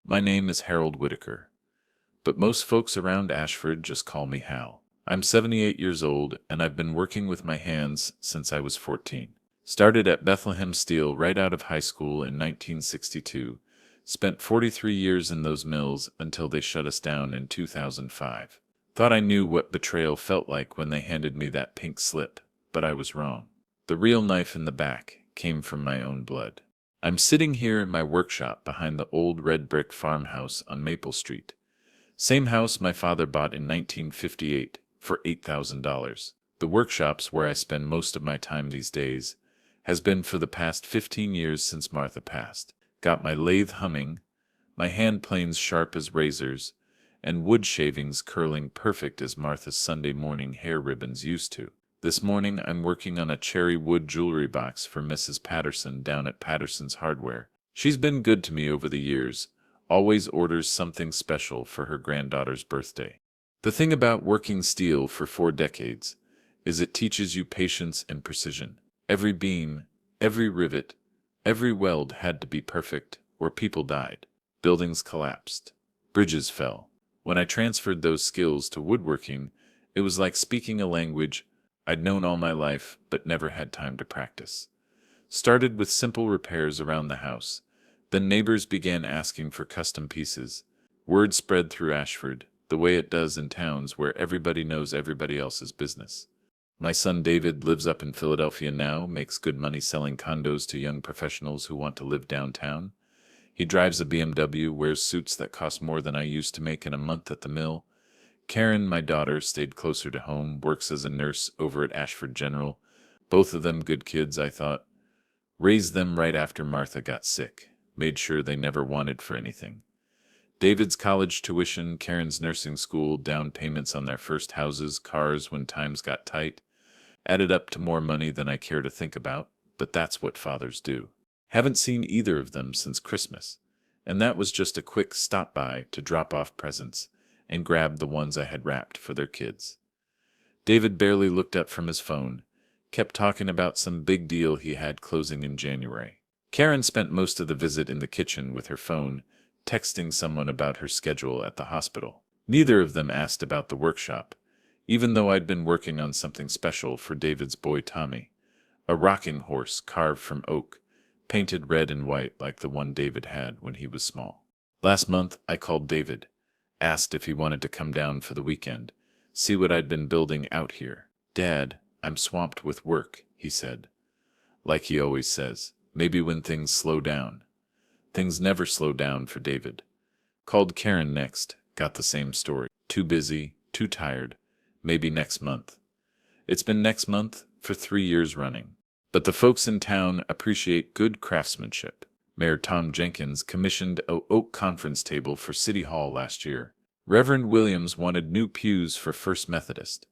My name is Harold Whitaker, but most folks around Ashford just call me Hal. I'm 78 years old, and I've been working with my hands since I was 14. Started at Bethlehem Steel right out of high school in 1962. Spent 43 years in those mills until they shut us down in 2005. Thought I knew what betrayal felt like when they handed me that pink slip, but I was wrong. The real knife in the back came from my own blood. I'm sitting here in my workshop behind the old red brick farmhouse on Maple Street. Same house my father bought in 1958 for $8,000. The workshop's where I spend most of my time these days. Has been for the past 15 years since Martha passed. Got my lathe humming, my hand planes sharp as razors, and wood shavings curling perfect as Martha's Sunday morning hair ribbons used to. This morning I'm working on a cherry wood jewelry box for Mrs. Patterson down at Patterson's Hardware. She's been good to me over the years, always orders something special for her granddaughter's birthday. The thing about working steel for 4 decades is it teaches you patience and precision. Every beam, every rivet, every weld had to be perfect, or people died. Buildings collapsed. Bridges fell. When I transferred those skills to woodworking, it was like speaking a language I'd known all my life but never had time to practice. Started with simple repairs around the house. Then neighbors began asking for custom pieces. Word spread through Ashford, the way it does in towns where everybody knows everybody else's business. My son David lives up in Philadelphia now, makes good money selling condos to young professionals who want to live downtown. He drives a BMW, wears suits that cost more than I used to make in a month at the mill. Karen, my daughter, stayed closer to home, works as a nurse over at Ashford General. Both of them good kids, I thought. Raised them right after Martha got sick. Made sure they never wanted for anything. David's college tuition, Karen's nursing school, down payments on their first houses, cars when times got tight. Added up to more money than I care to think about, but that's what fathers do. Haven't seen either of them since Christmas, and that was just a quick stop by to drop off presents and grab the ones I had wrapped for their kids. David barely looked up from his phone, kept talking about some big deal he had closing in January. Karen spent most of the visit in the kitchen with her phone, texting someone about her schedule at the hospital. Neither of them asked about the workshop, even though I'd been working on something special for David's boy Tommy, a rocking horse carved from oak, painted red and white like the one David had when he was small. Last month I called David, asked if he wanted to come down for the weekend, see what I'd been building out here. "Dad, I'm swamped with work," he said. Like he always says, maybe when things slow down. Things never slow down for David. Called Karen next, got the same story. Too busy, too tired, maybe next month. It's been next month for 3 years running. But the folks in town appreciate good craftsmanship. Mayor Tom Jenkins commissioned a oak conference table for City Hall last year. Reverend Williams wanted new pews for First Methodist.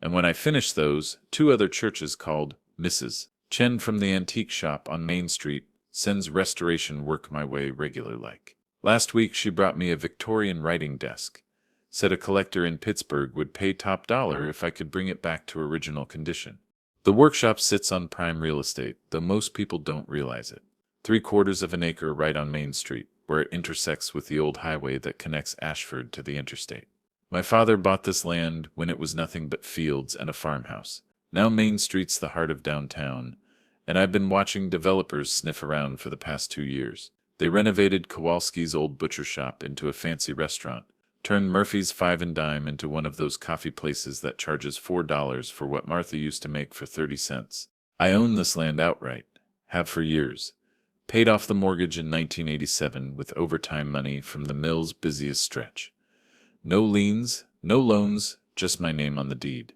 And when I finished those, 2 other churches called. Mrs. Chen from the antique shop on Main Street sends restoration work my way regular like. Last week she brought me a Victorian writing desk. Said a collector in Pittsburgh would pay top dollar if I could bring it back to original condition. The workshop sits on prime real estate, though most people don't realize it. 3/4 of an acre right on Main Street, where it intersects with the old highway that connects Ashford to the interstate. My father bought this land when it was nothing but fields and a farmhouse. Now Main Street's the heart of downtown, and I've been watching developers sniff around for the past 2 years. They renovated Kowalski's old butcher shop into a fancy restaurant, turned Murphy's Five and Dime into one of those coffee places that charges $4 for what Martha used to make for 30 cents. I own this land outright, have for years. Paid off the mortgage in 1987 with overtime money from the mill's busiest stretch. No liens, no loans, just my name on the deed.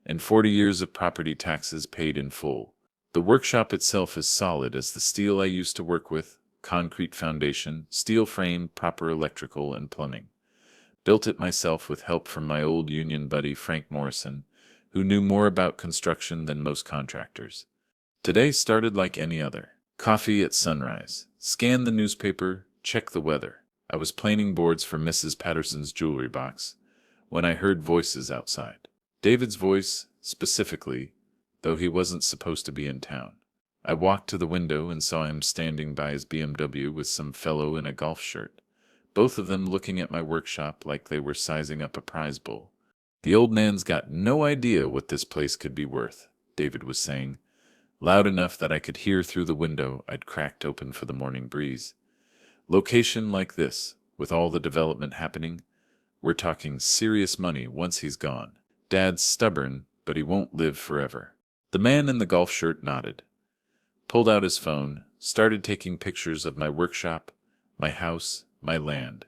And 40 years of property taxes paid in full. The workshop itself is solid as the steel I used to work with, concrete foundation, steel frame, proper electrical and plumbing. Built it myself with help from my old union buddy Frank Morrison, who knew more about construction than most contractors. Today started like any other. Coffee at sunrise. Scan the newspaper, check the weather. I was planing boards for Mrs. Patterson's jewelry box when I heard voices outside. David's voice, specifically, though he wasn't supposed to be in town. I walked to the window and saw him standing by his BMW with some fellow in a golf shirt. both of them looking at my workshop like they were sizing up a prize bull. The old man's got no idea what this place could be worth, David was saying, loud enough that I could hear through the window I'd cracked open for the morning breeze. Location like this, with all the development happening, we're talking serious money once he's gone. Dad's stubborn, but he won't live forever. The man in the golf shirt nodded, pulled out his phone, started taking pictures of my workshop, my house, my land.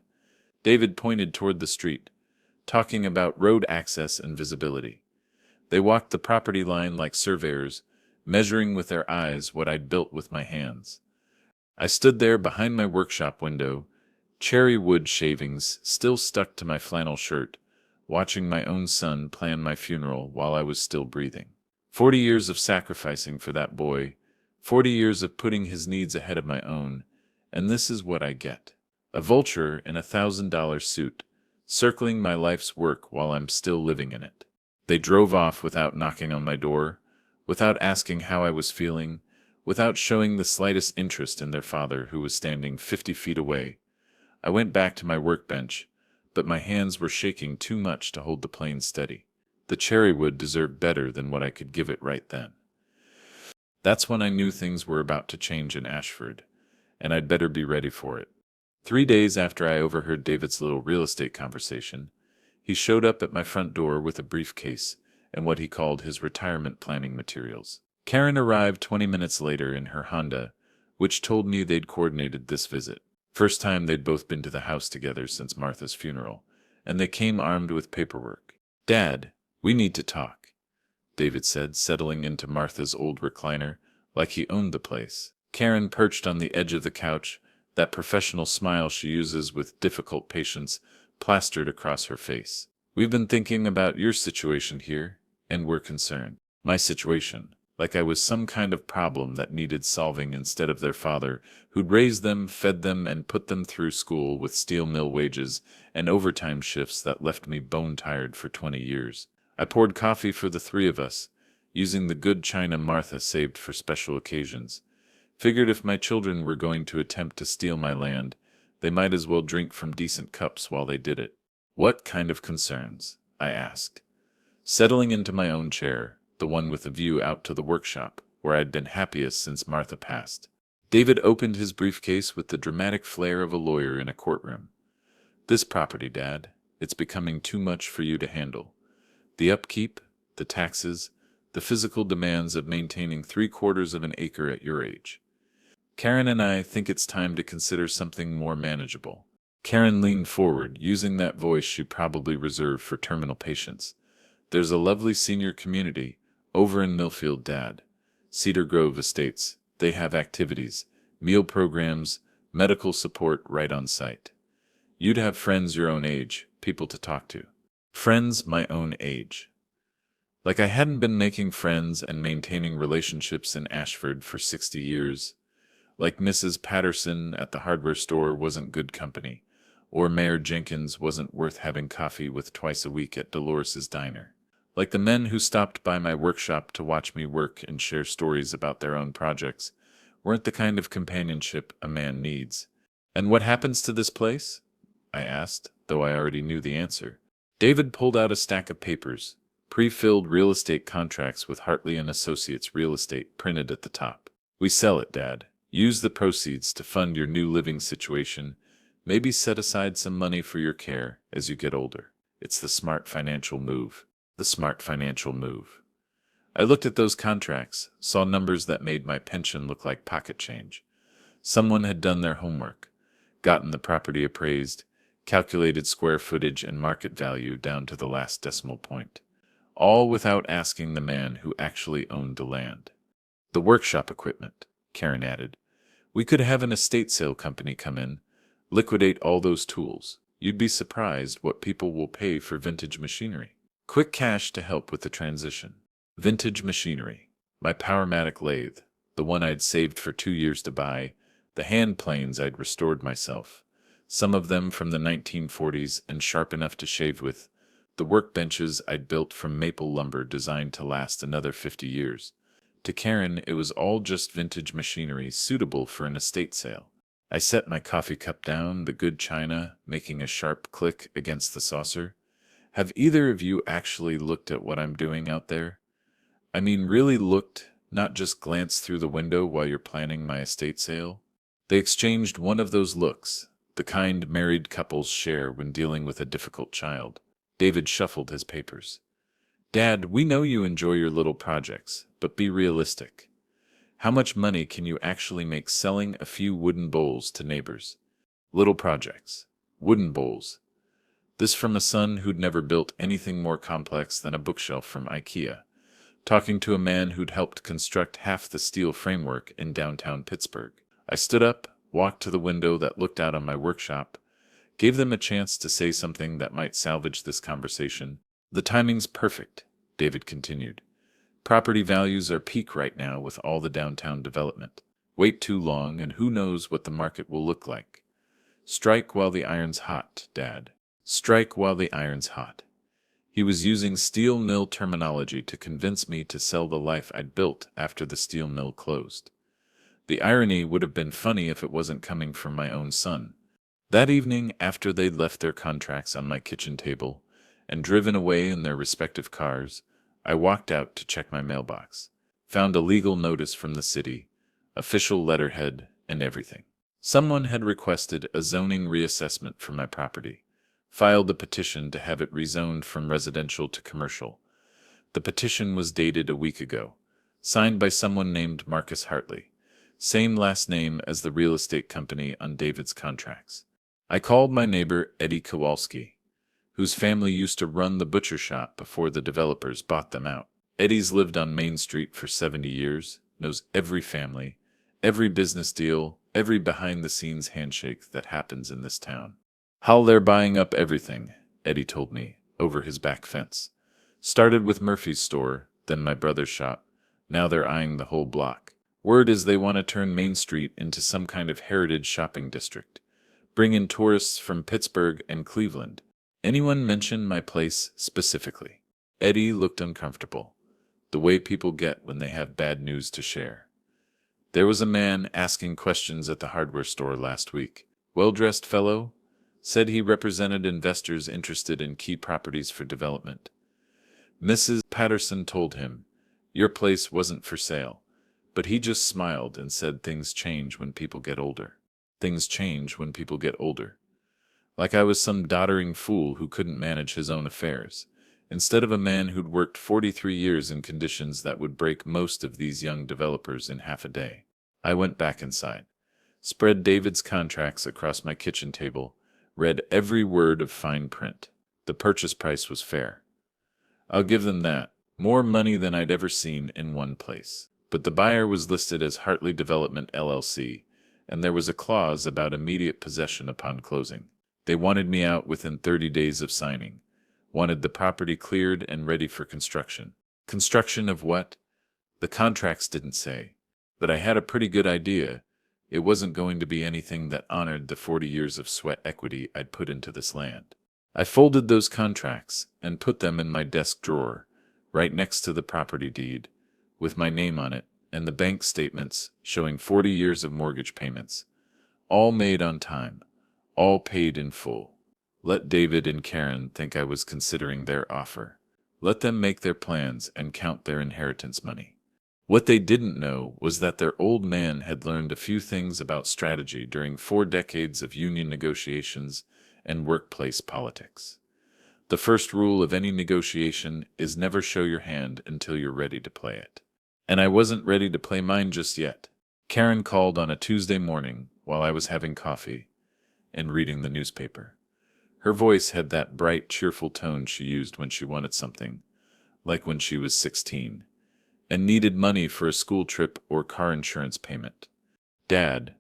David pointed toward the street, talking about road access and visibility. They walked the property line like surveyors, measuring with their eyes what I'd built with my hands. I stood there behind my workshop window, cherry wood shavings still stuck to my flannel shirt, watching my own son plan my funeral while I was still breathing. 40 years of sacrificing for that boy, 40 years of putting his needs ahead of my own, and this is what I get. A vulture in $1,000 suit, circling my life's work while I'm still living in it. They drove off without knocking on my door, without asking how I was feeling, without showing the slightest interest in their father who was standing 50 feet away. I went back to my workbench, but my hands were shaking too much to hold the plane steady. The cherry wood deserved better than what I could give it right then. That's when I knew things were about to change in Ashford, and I'd better be ready for it. 3 days after I overheard David's little real estate conversation, he showed up at my front door with a briefcase and what he called his retirement planning materials. Karen arrived 20 minutes later in her Honda, which told me they'd coordinated this visit. First time they'd both been to the house together since Martha's funeral, and they came armed with paperwork. "Dad, we need to talk," David said, settling into Martha's old recliner like he owned the place. Karen perched on the edge of the couch, that professional smile she uses with difficult patience plastered across her face. "We've been thinking about your situation here, and we're concerned." My situation, like I was some kind of problem that needed solving instead of their father, who'd raised them, fed them, and put them through school with steel mill wages and overtime shifts that left me bone-tired for 20 years. I poured coffee for the three of us, using the good china Martha saved for special occasions. Figured if my children were going to attempt to steal my land, they might as well drink from decent cups while they did it. "What kind of concerns?" I asked, settling into my own chair, the one with a view out to the workshop, where I'd been happiest since Martha passed. David opened his briefcase with the dramatic flair of a lawyer in a courtroom. "This property, Dad, it's becoming too much for you to handle. The upkeep, the taxes, the physical demands of maintaining 3/4 of an acre at your age. Karen and I think it's time to consider something more manageable." Karen leaned forward, using that voice she probably reserved for terminal patients. "There's a lovely senior community over in Millfield, Dad. Cedar Grove Estates. They have activities, meal programs, medical support right on site. You'd have friends your own age, people to talk to." Friends my own age. Like I hadn't been making friends and maintaining relationships in Ashford for 60 years. Like Mrs. Patterson at the hardware store wasn't good company, or Mayor Jenkins wasn't worth having coffee with twice a week at Dolores's diner. Like the men who stopped by my workshop to watch me work and share stories about their own projects weren't the kind of companionship a man needs. "And what happens to this place?" I asked, though I already knew the answer. David pulled out a stack of papers, pre-filled real estate contracts with Hartley and Associates Real Estate printed at the top. "We sell it, Dad. Use the proceeds to fund your new living situation. Maybe set aside some money for your care as you get older. It's the smart financial move." The smart financial move. I looked at those contracts, saw numbers that made my pension look like pocket change. Someone had done their homework, gotten the property appraised, calculated square footage and market value down to the last decimal point, all without asking the man who actually owned the land. "The workshop equipment," Karen added. "We could have an estate sale company come in, liquidate all those tools. You'd be surprised what people will pay for vintage machinery. Quick cash to help with the transition." Vintage machinery. My Powermatic lathe, the one I'd saved for 2 years to buy, the hand planes I'd restored myself, some of them from the 1940s and sharp enough to shave with, the workbenches I'd built from maple lumber designed to last another 50 years. To Karen, it was all just vintage machinery suitable for an estate sale. I set my coffee cup down, the good china making a sharp click against the saucer. Have either of you actually looked at what I'm doing out there? I mean, really looked, not just glanced through the window while you're planning my estate sale? They exchanged one of those looks, the kind married couples share when dealing with a difficult child. David shuffled his papers. Dad, we know you enjoy your little projects, but be realistic. How much money can you actually make selling a few wooden bowls to neighbors? Little projects. Wooden bowls. This from a son who'd never built anything more complex than a bookshelf from IKEA, talking to a man who'd helped construct half the steel framework in downtown Pittsburgh. I stood up, walked to the window that looked out on my workshop, gave them a chance to say something that might salvage this conversation. The timing's perfect, David continued. Property values are peak right now with all the downtown development. Wait too long and who knows what the market will look like. Strike while the iron's hot, Dad. Strike while the iron's hot. He was using steel mill terminology to convince me to sell the life I'd built after the steel mill closed. The irony would have been funny if it wasn't coming from my own son. That evening, after they'd left their contracts on my kitchen table and driven away in their respective cars, I walked out to check my mailbox, found a legal notice from the city, official letterhead, and everything. Someone had requested a zoning reassessment for my property, filed a petition to have it rezoned from residential to commercial. The petition was dated a week ago, signed by someone named Marcus Hartley, same last name as the real estate company on David's contracts. I called my neighbor Eddie Kowalski, whose family used to run the butcher shop before the developers bought them out. Eddie's lived on Main Street for 70 years, knows every family, every business deal, every behind-the-scenes handshake that happens in this town. How they're buying up everything, Eddie told me, over his back fence. Started with Murphy's store, then my brother's shop. Now they're eyeing the whole block. Word is they want to turn Main Street into some kind of heritage shopping district. Bring in tourists from Pittsburgh and Cleveland. Anyone mention my place specifically? Eddie looked uncomfortable, the way people get when they have bad news to share. There was a man asking questions at the hardware store last week. Well-dressed fellow, said he represented investors interested in key properties for development. Mrs. Patterson told him, your place wasn't for sale, but he just smiled and said things change when people get older. Things change when people get older. Like I was some doddering fool who couldn't manage his own affairs, instead of a man who'd worked 43 years in conditions that would break most of these young developers in half a day. I went back inside, spread David's contracts across my kitchen table, read every word of fine print. The purchase price was fair. I'll give them that. More money than I'd ever seen in one place. But the buyer was listed as Hartley Development LLC, and there was a clause about immediate possession upon closing. They wanted me out within 30 days of signing, wanted the property cleared and ready for construction. Construction of what? The contracts didn't say, but I had a pretty good idea. It wasn't going to be anything that honored the 40 years of sweat equity I'd put into this land. I folded those contracts and put them in my desk drawer, right next to the property deed, with my name on it and the bank statements showing 40 years of mortgage payments, all made on time. All paid in full. Let David and Karen think I was considering their offer. Let them make their plans and count their inheritance money. What they didn't know was that their old man had learned a few things about strategy during 4 decades of union negotiations and workplace politics. The first rule of any negotiation is never show your hand until you're ready to play it. And I wasn't ready to play mine just yet. Karen called on a Tuesday morning while I was having coffee and reading the newspaper. Her voice had that bright, cheerful tone she used when she wanted something, like when she was 16, and needed money for a school trip or car insurance payment. Dad,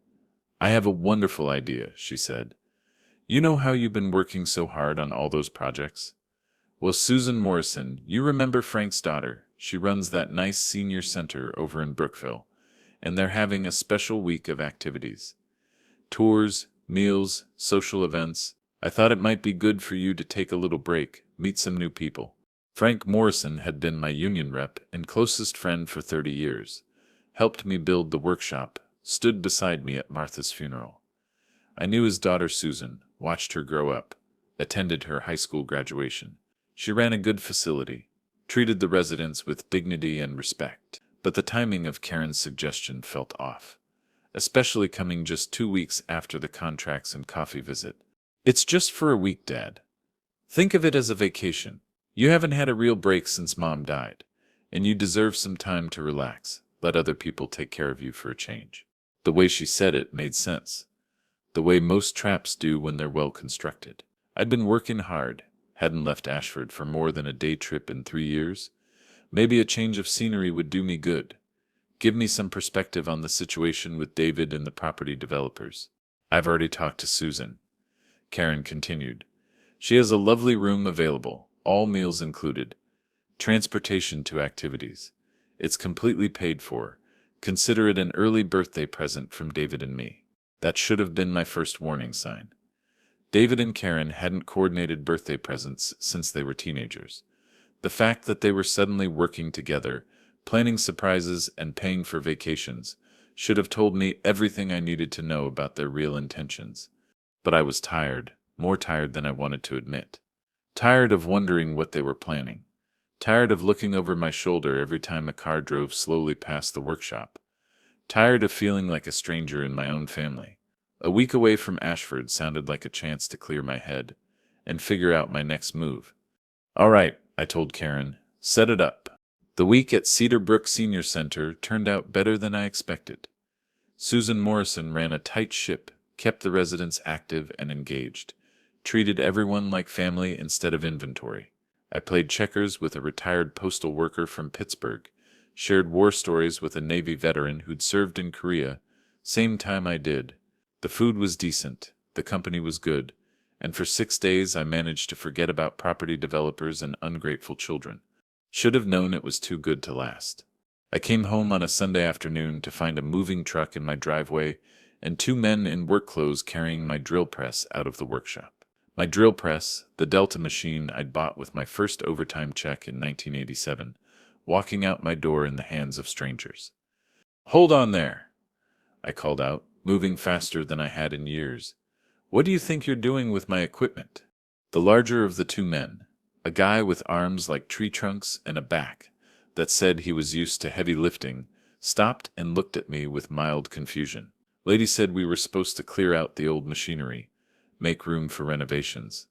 I have a wonderful idea, she said. You know how you've been working so hard on all those projects? Well, Susan Morrison, you remember Frank's daughter, she runs that nice senior center over in Brookville, and they're having a special week of activities. Tours, meals, social events. I thought it might be good for you to take a little break, meet some new people. Frank Morrison had been my union rep and closest friend for 30 years, helped me build the workshop, stood beside me at Martha's funeral. I knew his daughter Susan, watched her grow up, attended her high school graduation. She ran a good facility, treated the residents with dignity and respect. But the timing of Karen's suggestion felt off, especially coming just 2 weeks after the contracts and coffee visit. It's just for a week, Dad. Think of it as a vacation. You haven't had a real break since Mom died, and you deserve some time to relax. Let other people take care of you for a change. The way she said it made sense. The way most traps do when they're well constructed. I'd been working hard, hadn't left Ashford for more than a day trip in 3 years. Maybe a change of scenery would do me good. Give me some perspective on the situation with David and the property developers. I've already talked to Susan, Karen continued. She has a lovely room available, all meals included, transportation to activities. It's completely paid for. Consider it an early birthday present from David and me. That should have been my first warning sign. David and Karen hadn't coordinated birthday presents since they were teenagers. The fact that they were suddenly working together, planning surprises and paying for vacations, should have told me everything I needed to know about their real intentions. But I was tired, more tired than I wanted to admit. Tired of wondering what they were planning. Tired of looking over my shoulder every time a car drove slowly past the workshop. Tired of feeling like a stranger in my own family. A week away from Ashford sounded like a chance to clear my head and figure out my next move. All right, I told Karen, set it up. The week at Cedar Brook Senior Center turned out better than I expected. Susan Morrison ran a tight ship, kept the residents active and engaged, treated everyone like family instead of inventory. I played checkers with a retired postal worker from Pittsburgh, shared war stories with a Navy veteran who'd served in Korea, same time I did. The food was decent, the company was good, and for 6 days I managed to forget about property developers and ungrateful children. Should have known it was too good to last. I came home on a Sunday afternoon to find a moving truck in my driveway and 2 men in work clothes carrying my drill press out of the workshop. My drill press, the Delta machine I'd bought with my first overtime check in 1987, walking out my door in the hands of strangers. "Hold on there," I called out, moving faster than I had in years. "What do you think you're doing with my equipment?" The larger of the 2 men, a guy with arms like tree trunks and a back that said he was used to heavy lifting, stopped and looked at me with mild confusion. "Lady said we were supposed to clear out the old machinery, make room for renovations."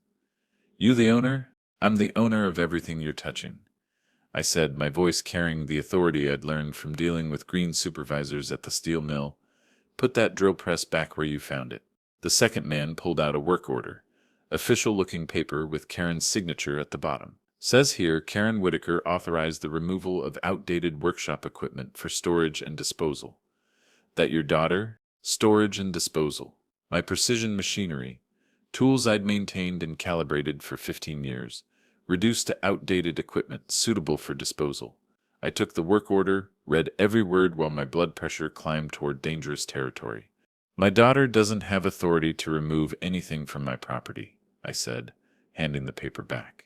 "You the owner?" "I'm the owner of everything you're touching," I said, my voice carrying the authority I'd learned from dealing with green supervisors at the steel mill. "Put that drill press back where you found it." The second man pulled out a work order, official-looking paper with Karen's signature at the bottom. "Says here, Karen Whitaker authorized the removal of outdated workshop equipment for storage and disposal." "That your daughter?" "Storage and disposal. My precision machinery, tools I'd maintained and calibrated for 15 years, reduced to outdated equipment suitable for disposal." I took the work order, read every word while my blood pressure climbed toward dangerous territory. "My daughter doesn't have authority to remove anything from my property," I said, handing the paper back.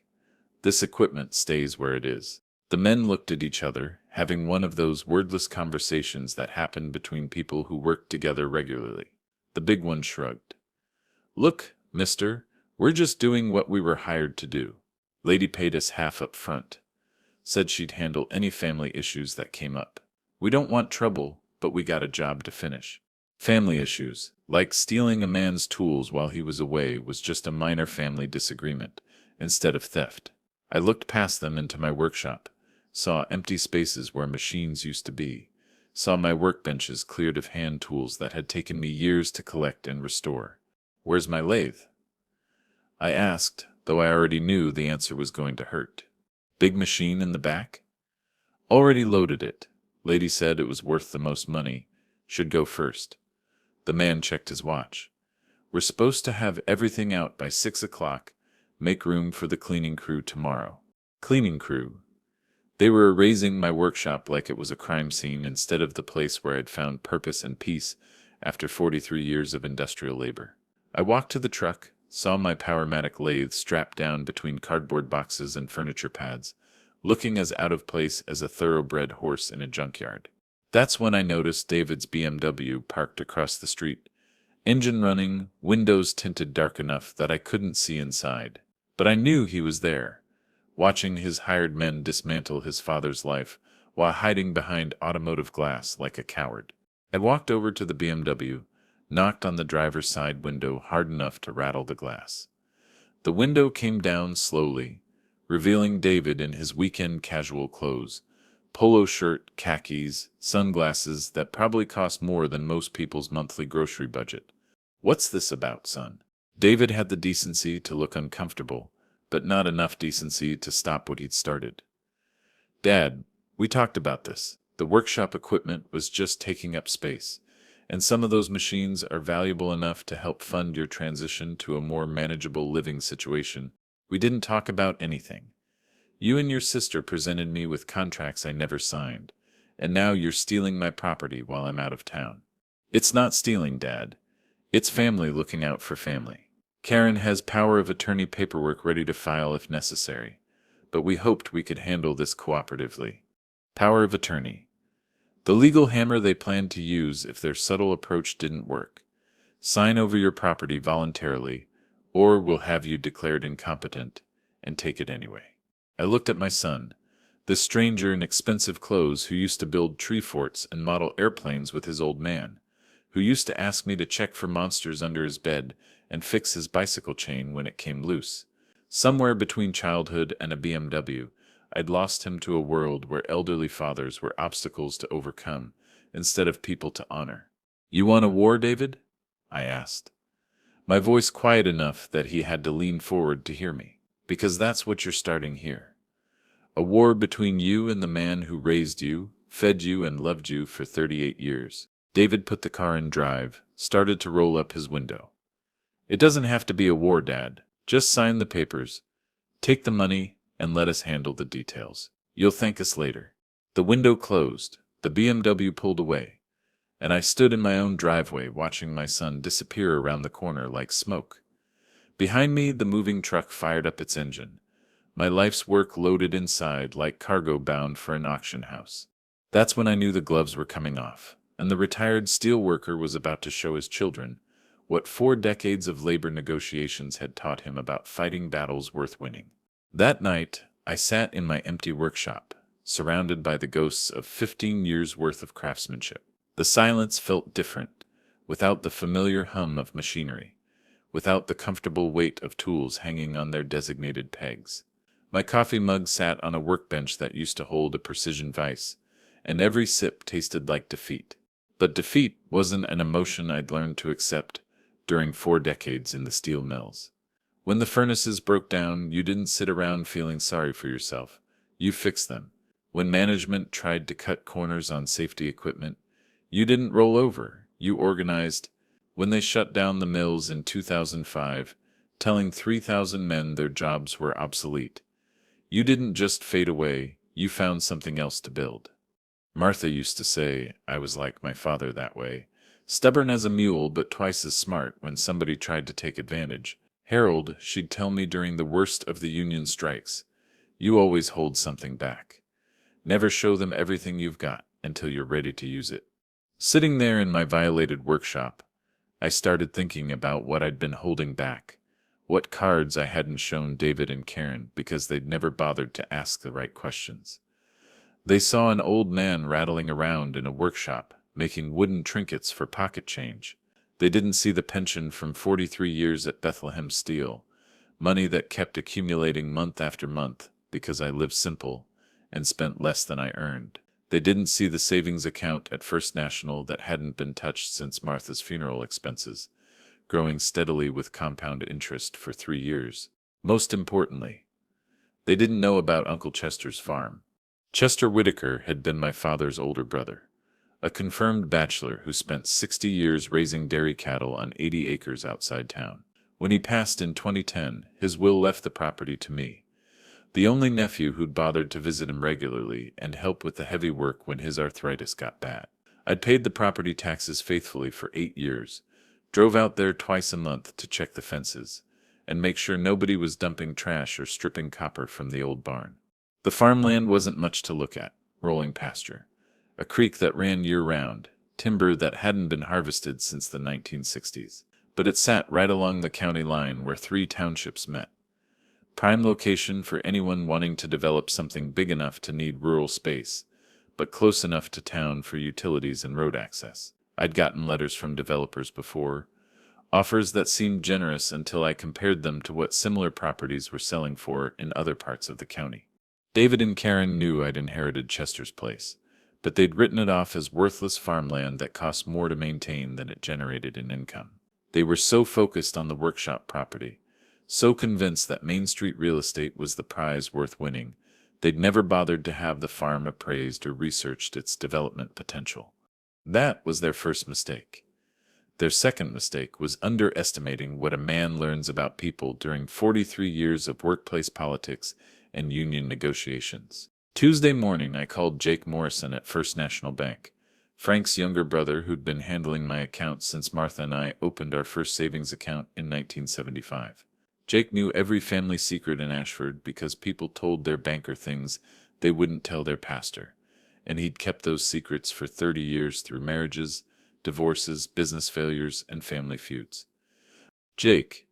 "This equipment stays where it is." The men looked at each other, having one of those wordless conversations that happen between people who work together regularly. The big one shrugged. "Look, mister, we're just doing what we were hired to do. Lady paid us half up front. Said she'd handle any family issues that came up. We don't want trouble, but we got a job to finish." Family issues, like stealing a man's tools while he was away, was just a minor family disagreement, instead of theft. I looked past them into my workshop, saw empty spaces where machines used to be, saw my workbenches cleared of hand tools that had taken me years to collect and restore. "Where's my lathe?" I asked, though I already knew the answer was going to hurt. "Big machine in the back?" "Already loaded it. Lady said it was worth the most money. Should go first." The man checked his watch. "We're supposed to have everything out by 6 o'clock. Make room for the cleaning crew tomorrow." Cleaning crew. They were erasing my workshop like it was a crime scene instead of the place where I'd found purpose and peace after 43 years of industrial labor. I walked to the truck, saw my Powermatic lathe strapped down between cardboard boxes and furniture pads, looking as out of place as a thoroughbred horse in a junkyard. That's when I noticed David's BMW parked across the street, Engine running, windows tinted dark enough that I couldn't see inside. But I knew he was there, watching his hired men dismantle his father's life while hiding behind automotive glass like a coward. I walked over to the BMW, knocked on the driver's side window hard enough to rattle the glass. The window came down slowly, revealing David in his weekend casual clothes, polo shirt, khakis, sunglasses that probably cost more than most people's monthly grocery budget. "What's this about, son?" David had the decency to look uncomfortable, but not enough decency to stop what he'd started. "Dad, we talked about this. The workshop equipment was just taking up space, and some of those machines are valuable enough to help fund your transition to a more manageable living situation. We didn't talk about anything. You and your sister presented me with contracts I never signed, and now you're stealing my property while I'm out of town." "It's not stealing, Dad. It's family looking out for family. Karen has power of attorney paperwork ready to file if necessary, but we hoped we could handle this cooperatively." Power of attorney. The legal hammer they planned to use if their subtle approach didn't work. Sign over your property voluntarily, or we'll have you declared incompetent, and take it anyway. I looked at my son, this stranger in expensive clothes who used to build tree forts and model airplanes with his old man, who used to ask me to check for monsters under his bed and fix his bicycle chain when it came loose. Somewhere between childhood and a BMW, I'd lost him to a world where elderly fathers were obstacles to overcome instead of people to honor. "You want a war, David?" I asked, my voice quiet enough that he had to lean forward to hear me. "Because that's what you're starting here. A war between you and the man who raised you, fed you, and loved you for 38 years. David put the car in drive, started to roll up his window. "It doesn't have to be a war, Dad. Just sign the papers, take the money, and let us handle the details. You'll thank us later." The window closed, the BMW pulled away, and I stood in my own driveway watching my son disappear around the corner like smoke. Behind me, the moving truck fired up its engine, my life's work loaded inside like cargo bound for an auction house. That's when I knew the gloves were coming off, and the retired steel worker was about to show his children what 4 decades of labor negotiations had taught him about fighting battles worth winning. That night, I sat in my empty workshop, surrounded by the ghosts of 15 years' worth of craftsmanship. The silence felt different, without the familiar hum of machinery, without the comfortable weight of tools hanging on their designated pegs. My coffee mug sat on a workbench that used to hold a precision vise, and every sip tasted like defeat. But defeat wasn't an emotion I'd learned to accept during 4 decades in the steel mills. When the furnaces broke down, you didn't sit around feeling sorry for yourself. You fixed them. When management tried to cut corners on safety equipment, you didn't roll over. You organized. When they shut down the mills in 2005, telling 3,000 men their jobs were obsolete, you didn't just fade away. You found something else to build. Martha used to say I was like my father that way, stubborn as a mule but twice as smart when somebody tried to take advantage. "Harold," she'd tell me during the worst of the union strikes, "you always hold something back. Never show them everything you've got until you're ready to use it." Sitting there in my violated workshop, I started thinking about what I'd been holding back, what cards I hadn't shown David and Karen because they'd never bothered to ask the right questions. They saw an old man rattling around in a workshop, making wooden trinkets for pocket change. They didn't see the pension from 43 years at Bethlehem Steel, money that kept accumulating month after month because I lived simple and spent less than I earned. They didn't see the savings account at First National that hadn't been touched since Martha's funeral expenses, growing steadily with compound interest for 3 years. Most importantly, they didn't know about Uncle Chester's farm. Chester Whitaker had been my father's older brother, a confirmed bachelor who spent 60 years raising dairy cattle on 80 acres outside town. When he passed in 2010, his will left the property to me, the only nephew who'd bothered to visit him regularly and help with the heavy work when his arthritis got bad. I'd paid the property taxes faithfully for 8 years, drove out there twice a month to check the fences, and make sure nobody was dumping trash or stripping copper from the old barn. The farmland wasn't much to look at: rolling pasture, a creek that ran year-round, timber that hadn't been harvested since the 1960s. But it sat right along the county line where three townships met. Prime location for anyone wanting to develop something big enough to need rural space, but close enough to town for utilities and road access. I'd gotten letters from developers before, offers that seemed generous until I compared them to what similar properties were selling for in other parts of the county. David and Karen knew I'd inherited Chester's place, but they'd written it off as worthless farmland that cost more to maintain than it generated in income. They were so focused on the workshop property, so convinced that Main Street real estate was the prize worth winning, they'd never bothered to have the farm appraised or researched its development potential. That was their first mistake. Their second mistake was underestimating what a man learns about people during 43 years of workplace politics and union negotiations. Tuesday morning, I called Jake Morrison at First National Bank, Frank's younger brother who'd been handling my accounts since Martha and I opened our first savings account in 1975. Jake knew every family secret in Ashford because people told their banker things they wouldn't tell their pastor, and he'd kept those secrets for 30 years through marriages, divorces, business failures, and family feuds. "Jake,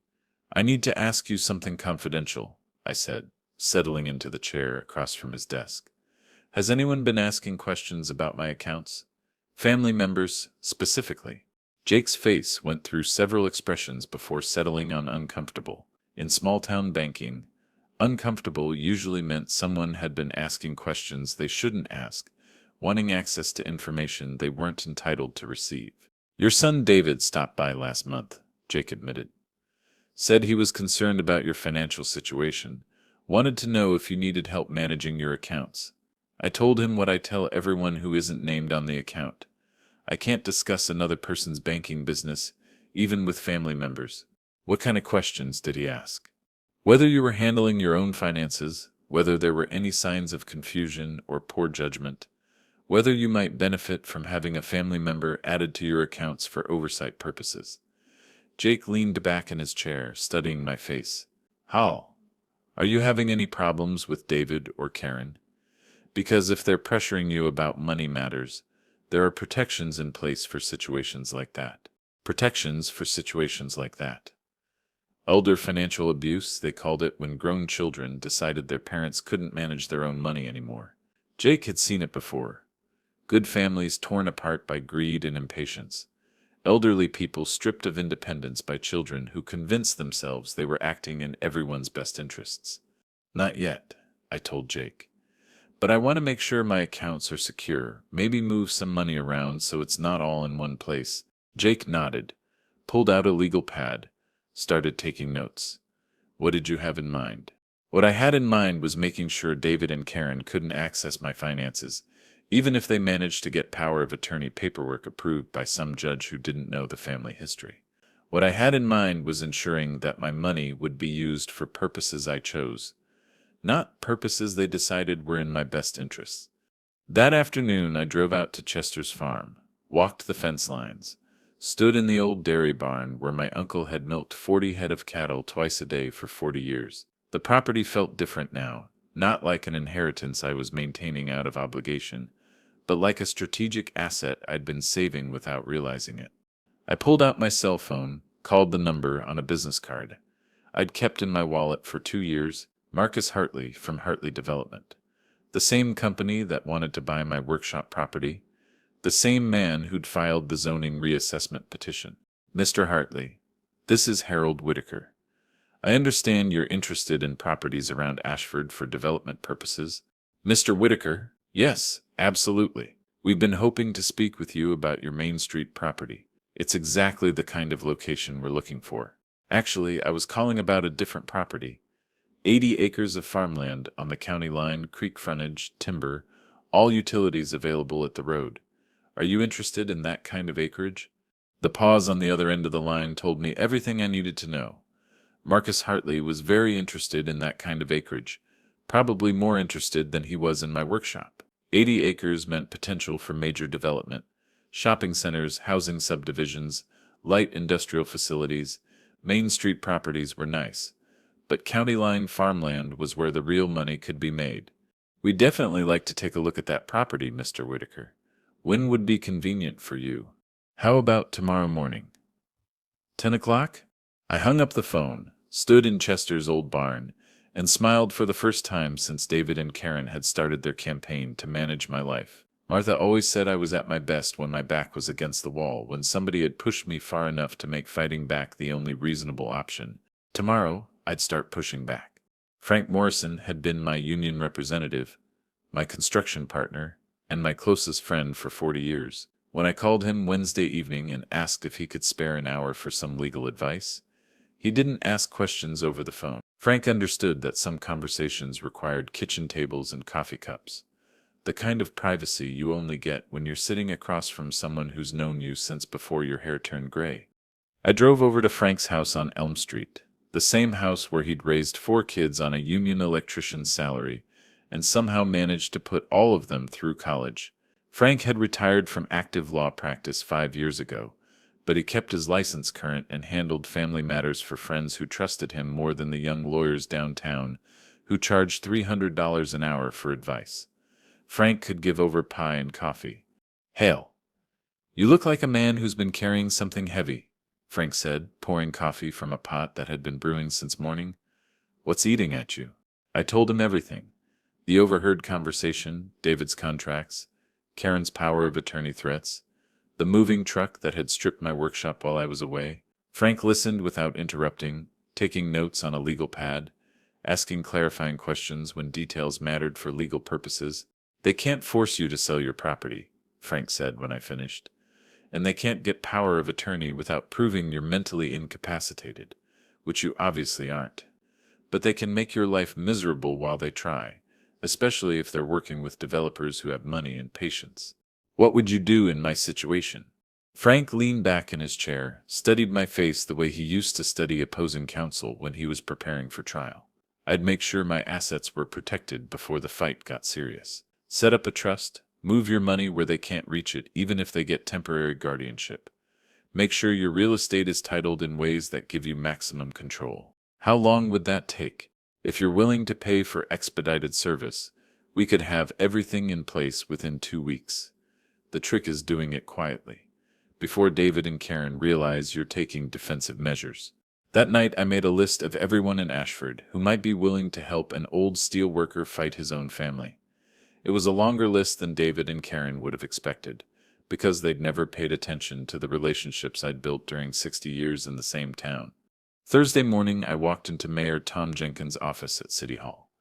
I need to ask you something confidential," I said, settling into the chair across from his desk. "Has anyone been asking questions about my accounts? Family members, specifically?" Jake's face went through several expressions before settling on uncomfortable. In small-town banking, uncomfortable usually meant someone had been asking questions they shouldn't ask, wanting access to information they weren't entitled to receive. "Your son David stopped by last month," Jake admitted. "Said he was concerned about your financial situation, wanted to know if you needed help managing your accounts. I told him what I tell everyone who isn't named on the account. I can't discuss another person's banking business, even with family members." "What kind of questions did he ask?" "Whether you were handling your own finances, whether there were any signs of confusion or poor judgment, whether you might benefit from having a family member added to your accounts for oversight purposes." Jake leaned back in his chair, studying my face. "Hal, are you having any problems with David or Karen? Because if they're pressuring you about money matters, there are protections in place for situations like that." "Protections for situations like that." Elder financial abuse, they called it when grown children decided their parents couldn't manage their own money anymore. Jake had seen it before. Good families torn apart by greed and impatience. Elderly people stripped of independence by children who convinced themselves they were acting in everyone's best interests. "Not yet," I told Jake. "But I want to make sure my accounts are secure, maybe move some money around so it's not all in one place." Jake nodded, pulled out a legal pad, started taking notes. "What did you have in mind?" "What I had in mind was making sure David and Karen couldn't access my finances, even if they managed to get power of attorney paperwork approved by some judge who didn't know the family history. What I had in mind was ensuring that my money would be used for purposes I chose, not purposes they decided were in my best interests." That afternoon I drove out to Chester's farm, walked the fence lines, stood in the old dairy barn where my uncle had milked 40 head of cattle twice a day for 40 years. The property felt different now, not like an inheritance I was maintaining out of obligation, but like a strategic asset I'd been saving without realizing it. I pulled out my cell phone, called the number on a business card I'd kept in my wallet for 2 years, Marcus Hartley from Hartley Development. The same company that wanted to buy my workshop property, the same man who'd filed the zoning reassessment petition. "Mr. Hartley, this is Harold Whitaker. I understand you're interested in properties around Ashford for development purposes." "Mr. Whitaker? Yes, absolutely. We've been hoping to speak with you about your Main Street property. It's exactly the kind of location we're looking for. Actually, I was calling about a different property. 80 acres of farmland on the county line, creek frontage, timber, all utilities available at the road. Are you interested in that kind of acreage?" The pause on the other end of the line told me everything I needed to know. Marcus Hartley was very interested in that kind of acreage, probably more interested than he was in my workshop. 80 acres meant potential for major development, shopping centers, housing subdivisions, light industrial facilities. Main Street properties were nice, but county line farmland was where the real money could be made. "We'd definitely like to take a look at that property, Mr. Whitaker. When would be convenient for you? How about tomorrow morning? 10 o'clock? I hung up the phone, stood in Chester's old barn, and smiled for the first time since David and Karen had started their campaign to manage my life. Martha always said I was at my best when my back was against the wall, when somebody had pushed me far enough to make fighting back the only reasonable option. Tomorrow, I'd start pushing back. Frank Morrison had been my union representative, my construction partner, and my closest friend for 40 years. When I called him Wednesday evening and asked if he could spare an hour for some legal advice, he didn't ask questions over the phone. Frank understood that some conversations required kitchen tables and coffee cups, the kind of privacy you only get when you're sitting across from someone who's known you since before your hair turned gray. I drove over to Frank's house on Elm Street, the same house where he'd raised 4 kids on a union electrician's salary and somehow managed to put all of them through college. Frank had retired from active law practice 5 years ago, but he kept his license current and handled family matters for friends who trusted him more than the young lawyers downtown who charged $300 an hour for advice. Frank could give over pie and coffee. "Hale, you look like a man who's been carrying something heavy," Frank said, pouring coffee from a pot that had been brewing since morning. "What's eating at you?" I told him everything. The overheard conversation, David's contracts, Karen's power of attorney threats, the moving truck that had stripped my workshop while I was away. Frank listened without interrupting, taking notes on a legal pad, asking clarifying questions when details mattered for legal purposes. "They can't force you to sell your property," Frank said when I finished, "and they can't get power of attorney without proving you're mentally incapacitated, which you obviously aren't. But they can make your life miserable while they try, especially if they're working with developers who have money and patience. What would you do in my situation?" Frank leaned back in his chair, studied my face the way he used to study opposing counsel when he was preparing for trial. "I'd make sure my assets were protected before the fight got serious. Set up a trust, move your money where they can't reach it even if they get temporary guardianship. Make sure your real estate is titled in ways that give you maximum control." How long would that take? If you're willing to pay for expedited service, we could have everything in place within 2 weeks. The trick is doing it quietly, before David and Karen realize you're taking defensive measures. That night I made a list of everyone in Ashford who might be willing to help an old steel worker fight his own family. It was a longer list than David and Karen would have expected, because they'd never paid attention to the relationships I'd built during 60 years in the same town. Thursday morning I walked into Mayor Tom Jenkins' office at City Hall.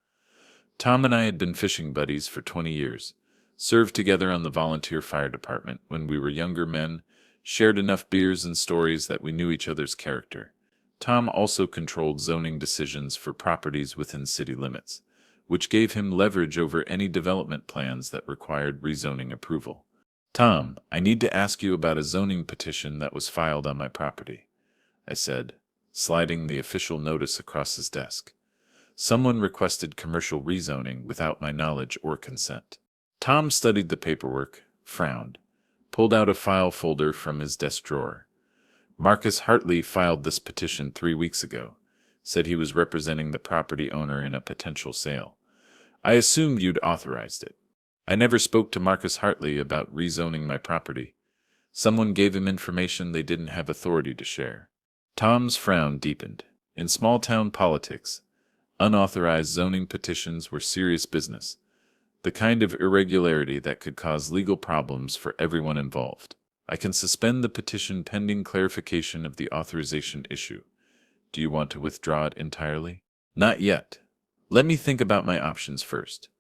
Tom and I had been fishing buddies for 20 years, served together on the volunteer fire department when we were younger men, shared enough beers and stories that we knew each other's character. Tom also controlled zoning decisions for properties within city limits, which gave him leverage over any development plans that required rezoning approval. "Tom, I need to ask you about a zoning petition that was filed on my property," I said, sliding the official notice across his desk. "Someone requested commercial rezoning without my knowledge or consent." Tom studied the paperwork, frowned, pulled out a file folder from his desk drawer. "Marcus Hartley filed this petition 3 weeks ago. Said he was representing the property owner in a potential sale. I assumed you'd authorized it." "I never spoke to Marcus Hartley about rezoning my property. Someone gave him information they didn't have authority to share." Tom's frown deepened. In small-town politics, unauthorized zoning petitions were serious business, the kind of irregularity that could cause legal problems for everyone involved. "I can suspend the petition pending clarification of the authorization issue. Do you want to withdraw it entirely?" "Not yet. Let me think about my options first."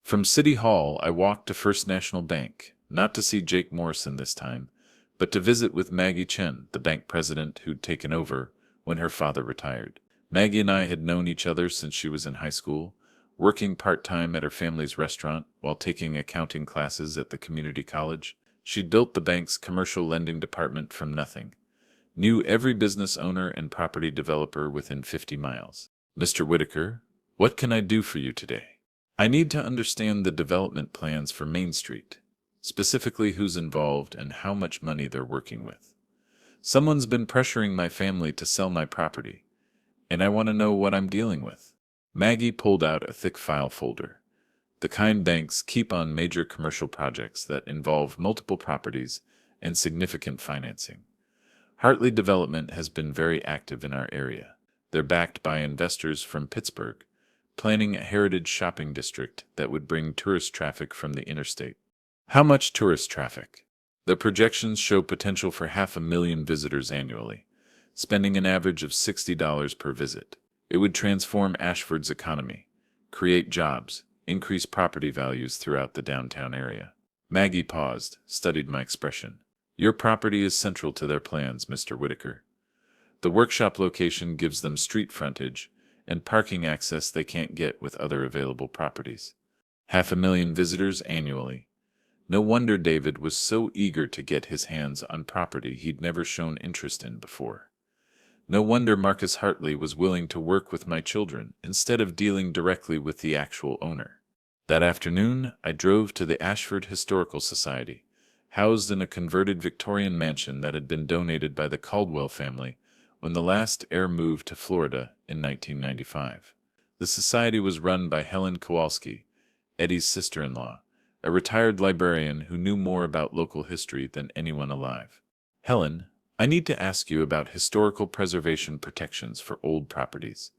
From City Hall, I walked to First National Bank, not to see Jake Morrison this time, but to visit with Maggie Chen, the bank president who'd taken over when her father retired. Maggie and I had known each other since she was in high school, working part-time at her family's restaurant while taking accounting classes at the community college. She'd built the bank's commercial lending department from nothing, knew every business owner and property developer within 50 miles. "Mr. Whitaker, what can I do for you today?" "I need to understand the development plans for Main Street, specifically who's involved and how much money they're working with. Someone's been pressuring my family to sell my property, and I want to know what I'm dealing with." Maggie pulled out a thick file folder. the kind banks keep on major commercial projects that involve multiple properties and significant financing. Hartley Development has been very active in our area. They're backed by investors from Pittsburgh, planning a heritage shopping district that would bring tourist traffic from the interstate. How much tourist traffic? The projections show potential for 500,000 visitors annually, spending an average of $60 per visit. It would transform Ashford's economy, create jobs, increase property values throughout the downtown area. Maggie paused, studied my expression. Your property is central to their plans, Mr. Whitaker. The workshop location gives them street frontage and parking access they can't get with other available properties. 500,000 visitors annually. No wonder David was so eager to get his hands on property he'd never shown interest in before. No wonder Marcus Hartley was willing to work with my children instead of dealing directly with the actual owner. That afternoon, I drove to the Ashford Historical Society, housed in a converted Victorian mansion that had been donated by the Caldwell family when the last heir moved to Florida in 1995. The society was run by Helen Kowalski, Eddie's sister-in-law, a retired librarian who knew more about local history than anyone alive. Helen, I need to ask you about historical preservation protections for old properties,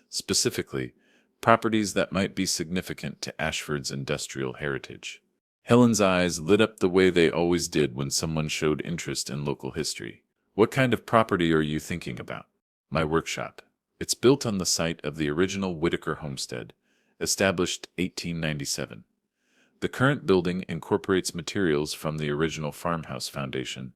specifically, properties that might be significant to Ashford's industrial heritage. Helen's eyes lit up the way they always did when someone showed interest in local history. What kind of property are you thinking about? My workshop. It's built on the site of the original Whitaker homestead, established 1897. The current building incorporates materials from the original farmhouse foundation,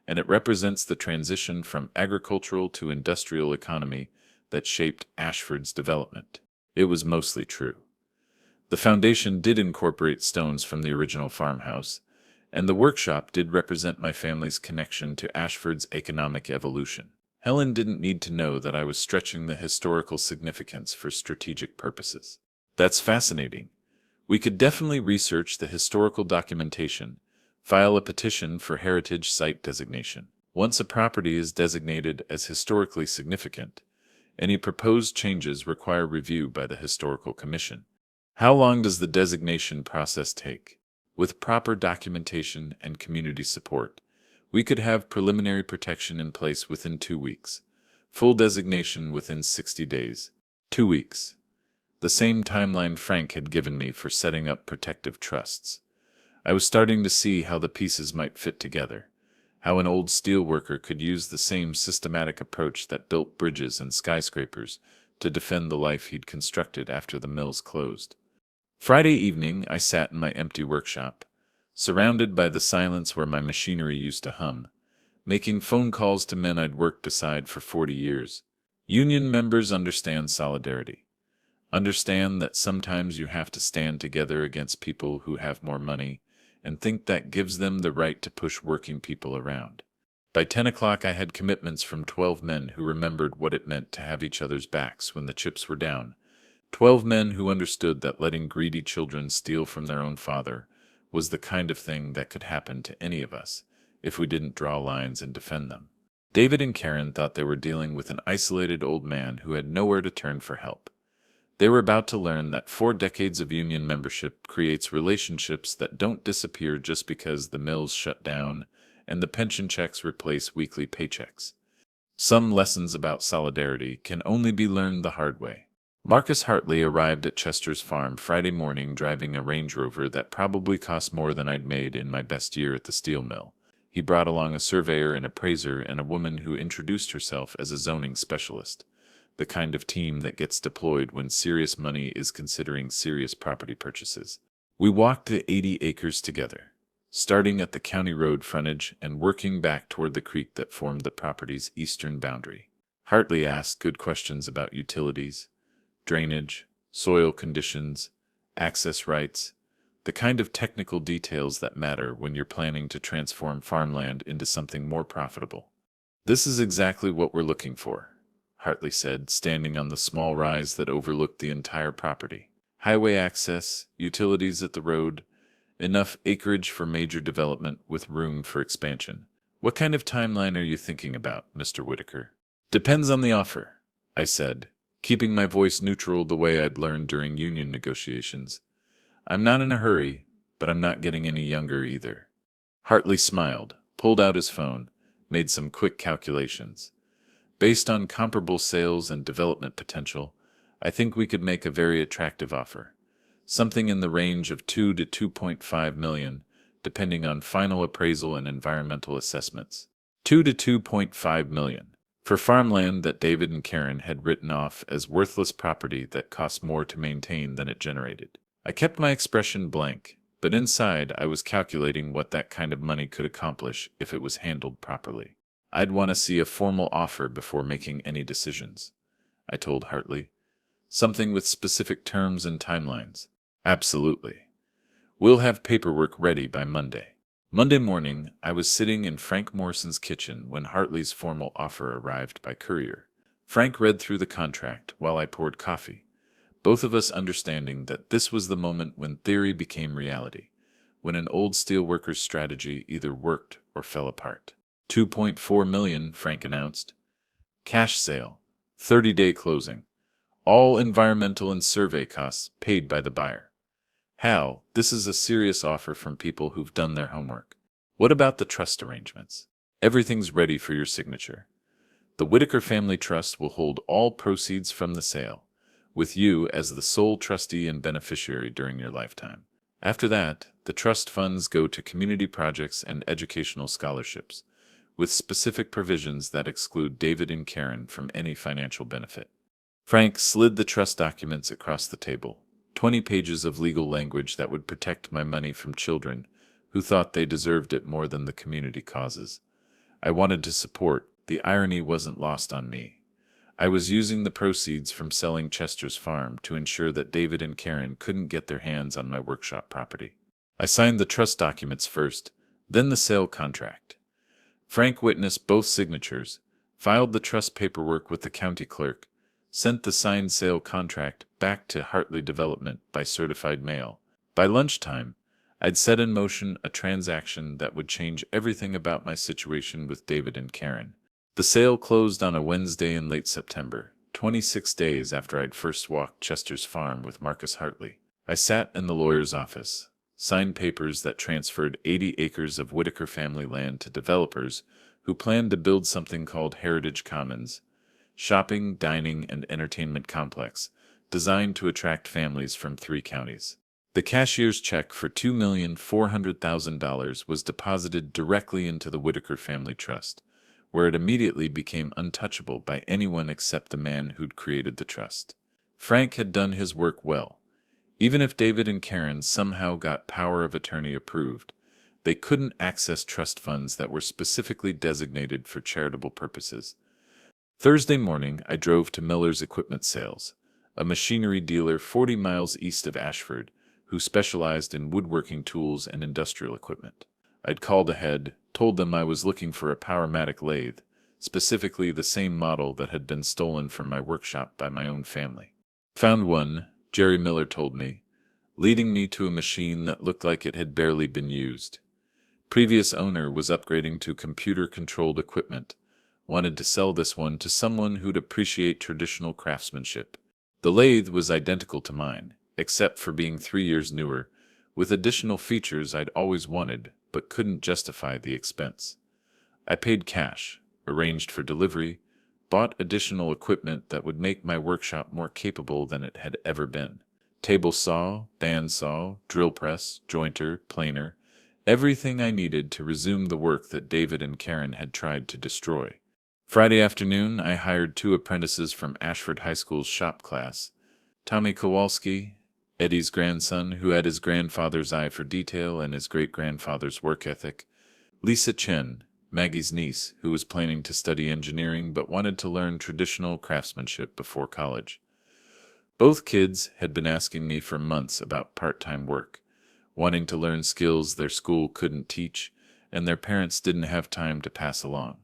and it represents the transition from agricultural to industrial economy that shaped Ashford's development. It was mostly true. The foundation did incorporate stones from the original farmhouse, and the workshop did represent my family's connection to Ashford's economic evolution. Helen didn't need to know that I was stretching the historical significance for strategic purposes. That's fascinating. We could definitely research the historical documentation, file a petition for heritage site designation. Once a property is designated as historically significant, any proposed changes require review by the Historical Commission. How long does the designation process take? With proper documentation and community support, we could have preliminary protection in place within 2 weeks, full designation within 60 days. 2 weeks. The same timeline Frank had given me for setting up protective trusts. I was starting to see how the pieces might fit together, how an old steelworker could use the same systematic approach that built bridges and skyscrapers to defend the life he'd constructed after the mills closed. Friday evening, I sat in my empty workshop, surrounded by the silence where my machinery used to hum, making phone calls to men I'd worked beside for 40 years. Union members understand solidarity. Understand that sometimes you have to stand together against people who have more money, and think that gives them the right to push working people around. By 10 o'clock I had commitments from 12 men who remembered what it meant to have each other's backs when the chips were down. 12 men who understood that letting greedy children steal from their own father was the kind of thing that could happen to any of us if we didn't draw lines and defend them. David and Karen thought they were dealing with an isolated old man who had nowhere to turn for help. They were about to learn that 4 decades of union membership creates relationships that don't disappear just because the mills shut down and the pension checks replace weekly paychecks. Some lessons about solidarity can only be learned the hard way. Marcus Hartley arrived at Chester's farm Friday morning driving a Range Rover that probably cost more than I'd made in my best year at the steel mill. He brought along a surveyor and appraiser and a woman who introduced herself as a zoning specialist, the kind of team that gets deployed when serious money is considering serious property purchases. We walked the 80 acres together, starting at the county road frontage and working back toward the creek that formed the property's eastern boundary. Hartley asked good questions about utilities, drainage, soil conditions, access rights, the kind of technical details that matter when you're planning to transform farmland into something more profitable. This is exactly what we're looking for, Hartley said, standing on the small rise that overlooked the entire property. Highway access, utilities at the road, enough acreage for major development with room for expansion. What kind of timeline are you thinking about, Mr. Whitaker? Depends on the offer, I said, keeping my voice neutral the way I'd learned during union negotiations. I'm not in a hurry, but I'm not getting any younger either. Hartley smiled, pulled out his phone, made some quick calculations. Based on comparable sales and development potential, I think we could make a very attractive offer. Something in the range of 2 to 2.5 million, depending on final appraisal and environmental assessments. 2 to 2.5 million. For farmland that David and Karen had written off as worthless property that cost more to maintain than it generated. I kept my expression blank, but inside I was calculating what that kind of money could accomplish if it was handled properly. I'd want to see a formal offer before making any decisions, I told Hartley. Something with specific terms and timelines. Absolutely. We'll have paperwork ready by Monday. Monday morning, I was sitting in Frank Morrison's kitchen when Hartley's formal offer arrived by courier. Frank read through the contract while I poured coffee, both of us understanding that this was the moment when theory became reality, when an old steelworker's strategy either worked or fell apart. 2.4 million, Frank announced. Cash sale, 30-day closing, all environmental and survey costs paid by the buyer. Hal, this is a serious offer from people who've done their homework. What about the trust arrangements? Everything's ready for your signature. The Whitaker Family Trust will hold all proceeds from the sale, with you as the sole trustee and beneficiary during your lifetime. After that, the trust funds go to community projects and educational scholarships, with specific provisions that exclude David and Karen from any financial benefit. Frank slid the trust documents across the table, 20 pages of legal language that would protect my money from children who thought they deserved it more than the community causes I wanted to support. The irony wasn't lost on me. I was using the proceeds from selling Chester's farm to ensure that David and Karen couldn't get their hands on my workshop property. I signed the trust documents first, then the sale contract. Frank witnessed both signatures, filed the trust paperwork with the county clerk, sent the signed sale contract back to Hartley Development by certified mail. By lunchtime, I'd set in motion a transaction that would change everything about my situation with David and Karen. The sale closed on a Wednesday in late September, 26 days after I'd first walked Chester's farm with Marcus Hartley. I sat in the lawyer's office, signed papers that transferred 80 acres of Whitaker family land to developers who planned to build something called Heritage Commons, shopping, dining, and entertainment complex, designed to attract families from 3 counties. The cashier's check for $2,400,000 was deposited directly into the Whitaker Family Trust, where it immediately became untouchable by anyone except the man who'd created the trust. Frank had done his work well. Even if David and Karen somehow got power of attorney approved, they couldn't access trust funds that were specifically designated for charitable purposes. Thursday morning, I drove to Miller's Equipment Sales, a machinery dealer 40 miles east of Ashford, who specialized in woodworking tools and industrial equipment. I'd called ahead, told them I was looking for a Powermatic lathe, specifically the same model that had been stolen from my workshop by my own family. Found one, Jerry Miller told me, leading me to a machine that looked like it had barely been used. Previous owner was upgrading to computer-controlled equipment, wanted to sell this one to someone who'd appreciate traditional craftsmanship. The lathe was identical to mine, except for being 3 years newer, with additional features I'd always wanted but couldn't justify the expense. I paid cash, arranged for delivery, bought additional equipment that would make my workshop more capable than it had ever been. Table saw, bandsaw, drill press, jointer, planer, everything I needed to resume the work that David and Karen had tried to destroy. Friday afternoon, I hired 2 apprentices from Ashford High School's shop class, Tommy Kowalski, Eddie's grandson, who had his grandfather's eye for detail and his great-grandfather's work ethic, Lisa Chen, Maggie's niece, who was planning to study engineering but wanted to learn traditional craftsmanship before college. Both kids had been asking me for months about part-time work, wanting to learn skills their school couldn't teach, and their parents didn't have time to pass along.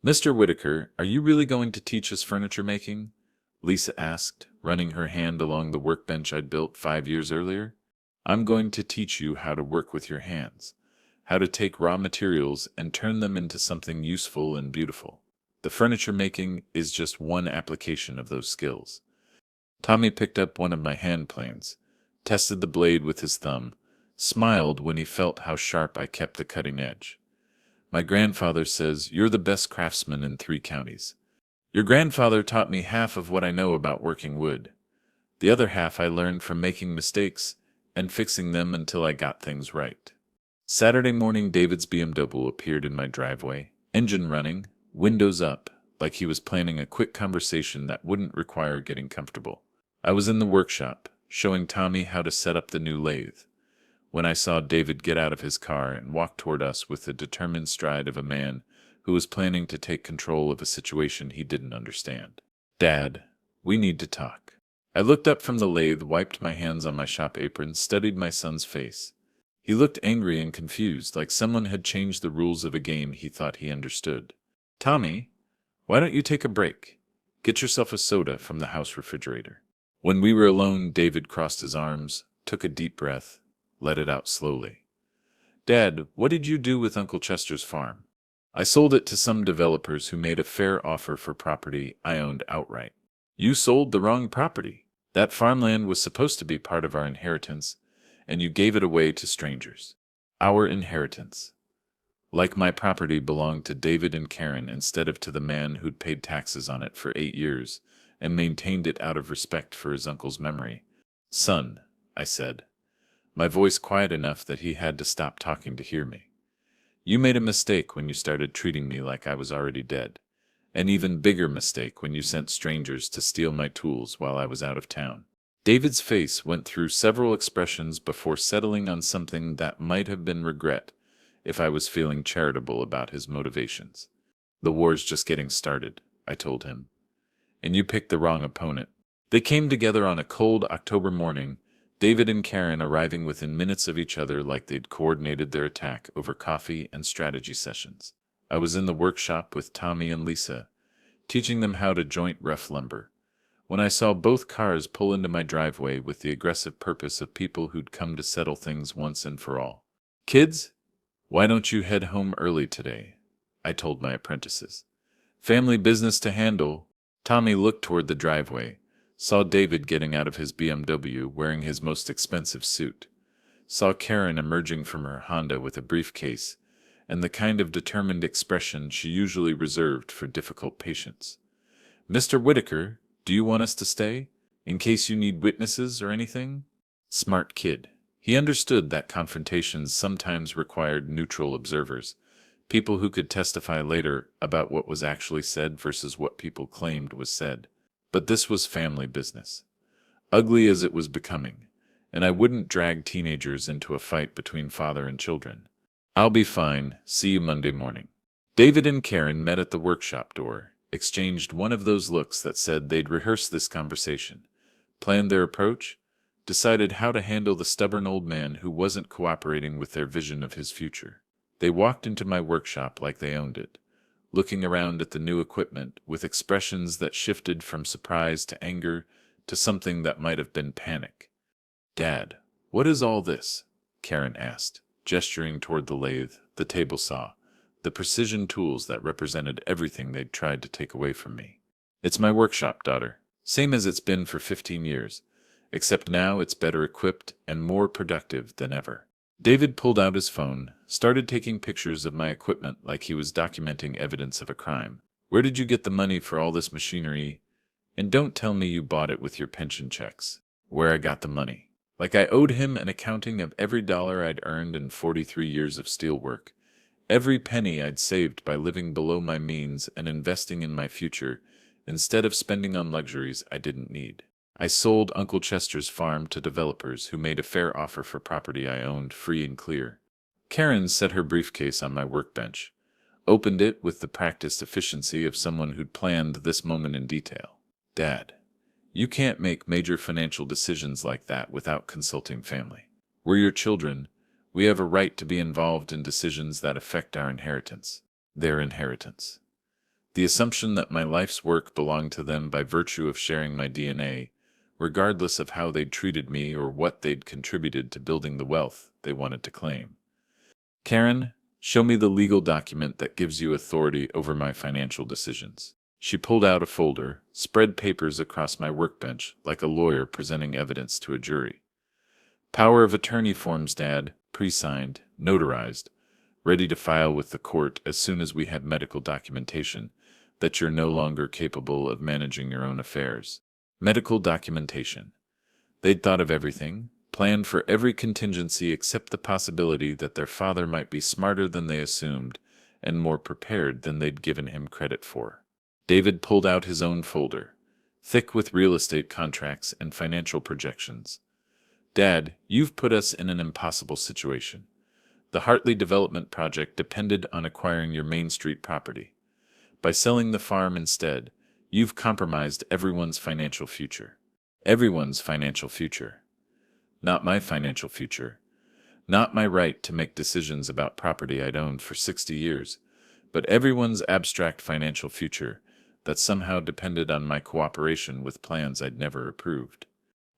"Mr. Whitaker, are you really going to teach us furniture making?" Lisa asked, running her hand along the workbench I'd built 5 years earlier. "I'm going to teach you how to work with your hands, how to take raw materials and turn them into something useful and beautiful. The furniture making is just one application of those skills." Tommy picked up one of my hand planes, tested the blade with his thumb, smiled when he felt how sharp I kept the cutting edge. My grandfather says, "You're the best craftsman in 3 counties. Your grandfather taught me half of what I know about working wood. The other half I learned from making mistakes and fixing them until I got things right." Saturday morning, David's BMW appeared in my driveway, engine running, windows up, like he was planning a quick conversation that wouldn't require getting comfortable. I was in the workshop, showing Tommy how to set up the new lathe, when I saw David get out of his car and walk toward us with the determined stride of a man who was planning to take control of a situation he didn't understand. "Dad, we need to talk." I looked up from the lathe, wiped my hands on my shop apron, studied my son's face. He looked angry and confused, like someone had changed the rules of a game he thought he understood. "Tommy, why don't you take a break? Get yourself a soda from the house refrigerator." When we were alone, David crossed his arms, took a deep breath, let it out slowly. "Dad, what did you do with Uncle Chester's farm?" "I sold it to some developers who made a fair offer for property I owned outright." "You sold the wrong property. That farmland was supposed to be part of our inheritance, and you gave it away to strangers." "Our inheritance. Like my property belonged to David and Karen instead of to the man who'd paid taxes on it for 8 years and maintained it out of respect for his uncle's memory." "Son," I said, my voice quiet enough that he had to stop talking to hear me, "you made a mistake when you started treating me like I was already dead. An even bigger mistake when you sent strangers to steal my tools while I was out of town." David's face went through several expressions before settling on something that might have been regret if I was feeling charitable about his motivations. "The war's just getting started," I told him, "and you picked the wrong opponent." They came together on a cold October morning, David and Karen arriving within minutes of each other like they'd coordinated their attack over coffee and strategy sessions. I was in the workshop with Tommy and Lisa, teaching them how to joint rough lumber, when I saw both cars pull into my driveway with the aggressive purpose of people who'd come to settle things once and for all. "Kids, why don't you head home early today?" I told my apprentices. "Family business to handle." Tommy looked toward the driveway, saw David getting out of his BMW wearing his most expensive suit, saw Karen emerging from her Honda with a briefcase and the kind of determined expression she usually reserved for difficult patients. "Mr. Whitaker, do you want us to stay, in case you need witnesses or anything?" Smart kid. He understood that confrontations sometimes required neutral observers, people who could testify later about what was actually said versus what people claimed was said. But this was family business, ugly as it was becoming, and I wouldn't drag teenagers into a fight between father and children. "I'll be fine. See you Monday morning." David and Karen met at the workshop door, exchanged one of those looks that said they'd rehearsed this conversation, planned their approach, decided how to handle the stubborn old man who wasn't cooperating with their vision of his future. They walked into my workshop like they owned it, looking around at the new equipment with expressions that shifted from surprise to anger to something that might have been panic. "Dad, what is all this?" Karen asked, gesturing toward the lathe, the table saw, the precision tools that represented everything they'd tried to take away from me. "It's my workshop, daughter. Same as it's been for 15 years, except now it's better equipped and more productive than ever." David pulled out his phone, started taking pictures of my equipment like he was documenting evidence of a crime. "Where did you get the money for all this machinery? And don't tell me you bought it with your pension checks." Where I got the money. Like I owed him an accounting of every dollar I'd earned in 43 years of steelwork, every penny I'd saved by living below my means and investing in my future, instead of spending on luxuries I didn't need. I sold Uncle Chester's farm to developers who made a fair offer for property I owned free and clear. Karen set her briefcase on my workbench, opened it with the practiced efficiency of someone who'd planned this moment in detail. "Dad, you can't make major financial decisions like that without consulting family. We're your children. We have a right to be involved in decisions that affect our inheritance." Their inheritance. The assumption that my life's work belonged to them by virtue of sharing my DNA, regardless of how they'd treated me or what they'd contributed to building the wealth they wanted to claim. "Karen, show me the legal document that gives you authority over my financial decisions." She pulled out a folder, spread papers across my workbench like a lawyer presenting evidence to a jury. Power of attorney forms, Dad, pre-signed, notarized, ready to file with the court as soon as we have medical documentation that you're no longer capable of managing your own affairs. Medical documentation. They'd thought of everything, planned for every contingency except the possibility that their father might be smarter than they assumed and more prepared than they'd given him credit for. David pulled out his own folder, thick with real estate contracts and financial projections. Dad, you've put us in an impossible situation. The Hartley development project depended on acquiring your Main Street property. By selling the farm instead, you've compromised everyone's financial future. Everyone's financial future. Not my financial future. Not my right to make decisions about property I'd owned for 60 years, but everyone's abstract financial future that somehow depended on my cooperation with plans I'd never approved.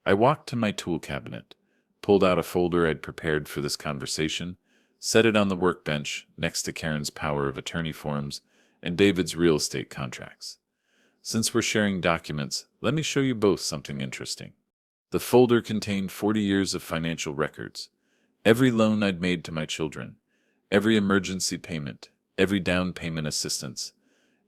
I walked to my tool cabinet, pulled out a folder I'd prepared for this conversation, set it on the workbench next to Karen's power of attorney forms and David's real estate contracts. Since we're sharing documents, let me show you both something interesting. The folder contained 40 years of financial records. Every loan I'd made to my children, every emergency payment, every down payment assistance,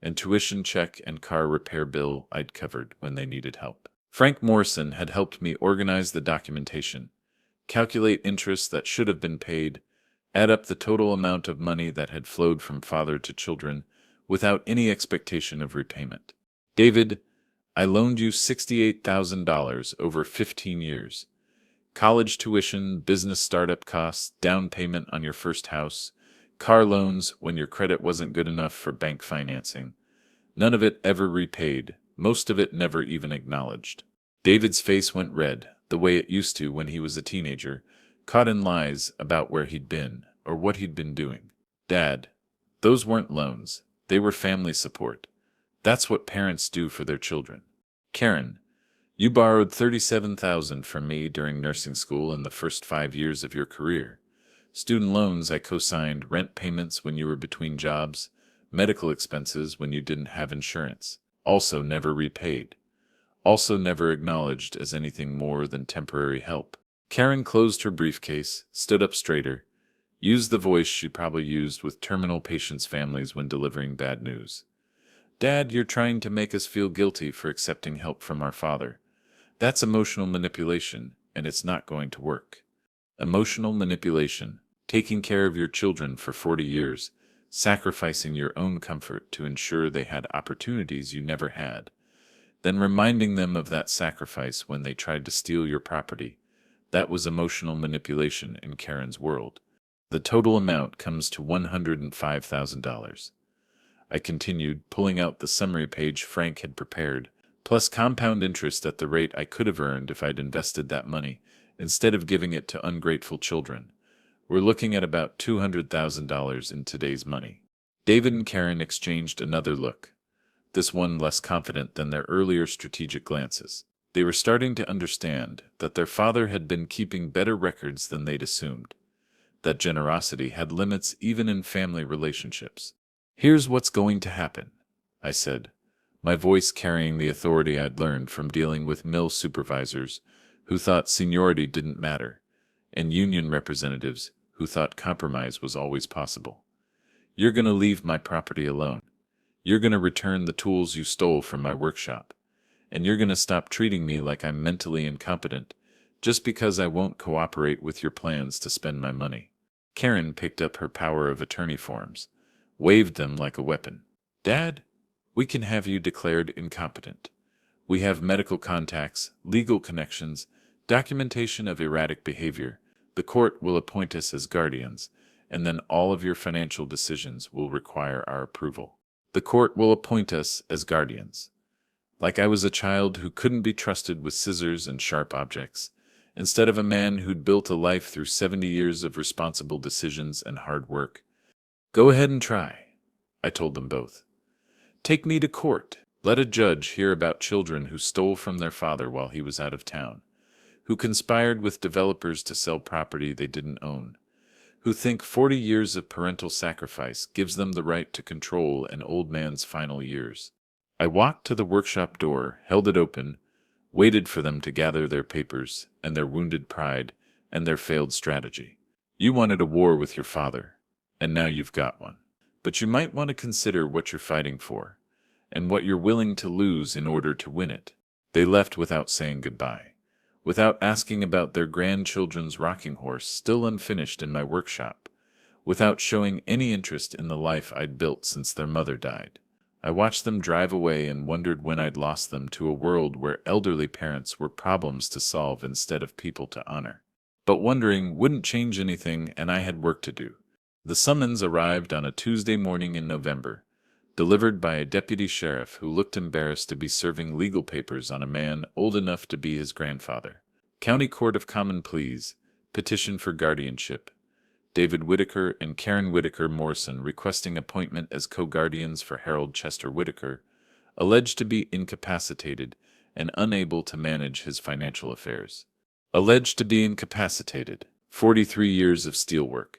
and tuition check and car repair bill I'd covered when they needed help. Frank Morrison had helped me organize the documentation, calculate interest that should have been paid, add up the total amount of money that had flowed from father to children without any expectation of repayment. David, I loaned you $68,000 over 15 years. College tuition, business startup costs, down payment on your first house, car loans when your credit wasn't good enough for bank financing. None of it ever repaid, most of it never even acknowledged. David's face went red, the way it used to when he was a teenager, caught in lies about where he'd been or what he'd been doing. Dad, those weren't loans, they were family support. That's what parents do for their children. Karen, you borrowed $37,000 from me during nursing school in the first 5 years of your career. Student loans I co-signed, rent payments when you were between jobs, medical expenses when you didn't have insurance. Also never repaid. Also never acknowledged as anything more than temporary help. Karen closed her briefcase, stood up straighter, used the voice she probably used with terminal patients' families when delivering bad news. Dad, you're trying to make us feel guilty for accepting help from our father. That's emotional manipulation, and it's not going to work. Emotional manipulation, taking care of your children for 40 years, sacrificing your own comfort to ensure they had opportunities you never had, then reminding them of that sacrifice when they tried to steal your property. That was emotional manipulation in Karen's world. The total amount comes to $105,000. I continued, pulling out the summary page Frank had prepared, plus compound interest at the rate I could have earned if I'd invested that money, instead of giving it to ungrateful children. We're looking at about $200,000 in today's money. David and Karen exchanged another look, this one less confident than their earlier strategic glances. They were starting to understand that their father had been keeping better records than they'd assumed, that generosity had limits even in family relationships. Here's what's going to happen, I said, my voice carrying the authority I'd learned from dealing with mill supervisors who thought seniority didn't matter, and union representatives who thought compromise was always possible. You're going to leave my property alone. You're going to return the tools you stole from my workshop. And you're going to stop treating me like I'm mentally incompetent just because I won't cooperate with your plans to spend my money. Karen picked up her power of attorney forms, waved them like a weapon. Dad, we can have you declared incompetent. We have medical contacts, legal connections, documentation of erratic behavior. The court will appoint us as guardians, and then all of your financial decisions will require our approval. The court will appoint us as guardians. Like I was a child who couldn't be trusted with scissors and sharp objects, instead of a man who'd built a life through 70 years of responsible decisions and hard work. Go ahead and try, I told them both. Take me to court. Let a judge hear about children who stole from their father while he was out of town, who conspired with developers to sell property they didn't own, who think 40 years of parental sacrifice gives them the right to control an old man's final years. I walked to the workshop door, held it open, waited for them to gather their papers and their wounded pride, and their failed strategy. You wanted a war with your father, and now you've got one. But you might want to consider what you're fighting for, and what you're willing to lose in order to win it. They left without saying goodbye, without asking about their grandchildren's rocking horse still unfinished in my workshop, without showing any interest in the life I'd built since their mother died. I watched them drive away and wondered when I'd lost them to a world where elderly parents were problems to solve instead of people to honor. But wondering wouldn't change anything, and I had work to do. The summons arrived on a Tuesday morning in November, delivered by a deputy sheriff who looked embarrassed to be serving legal papers on a man old enough to be his grandfather. County Court of Common Pleas, petition for guardianship. David Whitaker and Karen Whitaker Morrison requesting appointment as co-guardians for Harold Chester Whitaker, alleged to be incapacitated and unable to manage his financial affairs. Alleged to be incapacitated, 43 years of steelwork,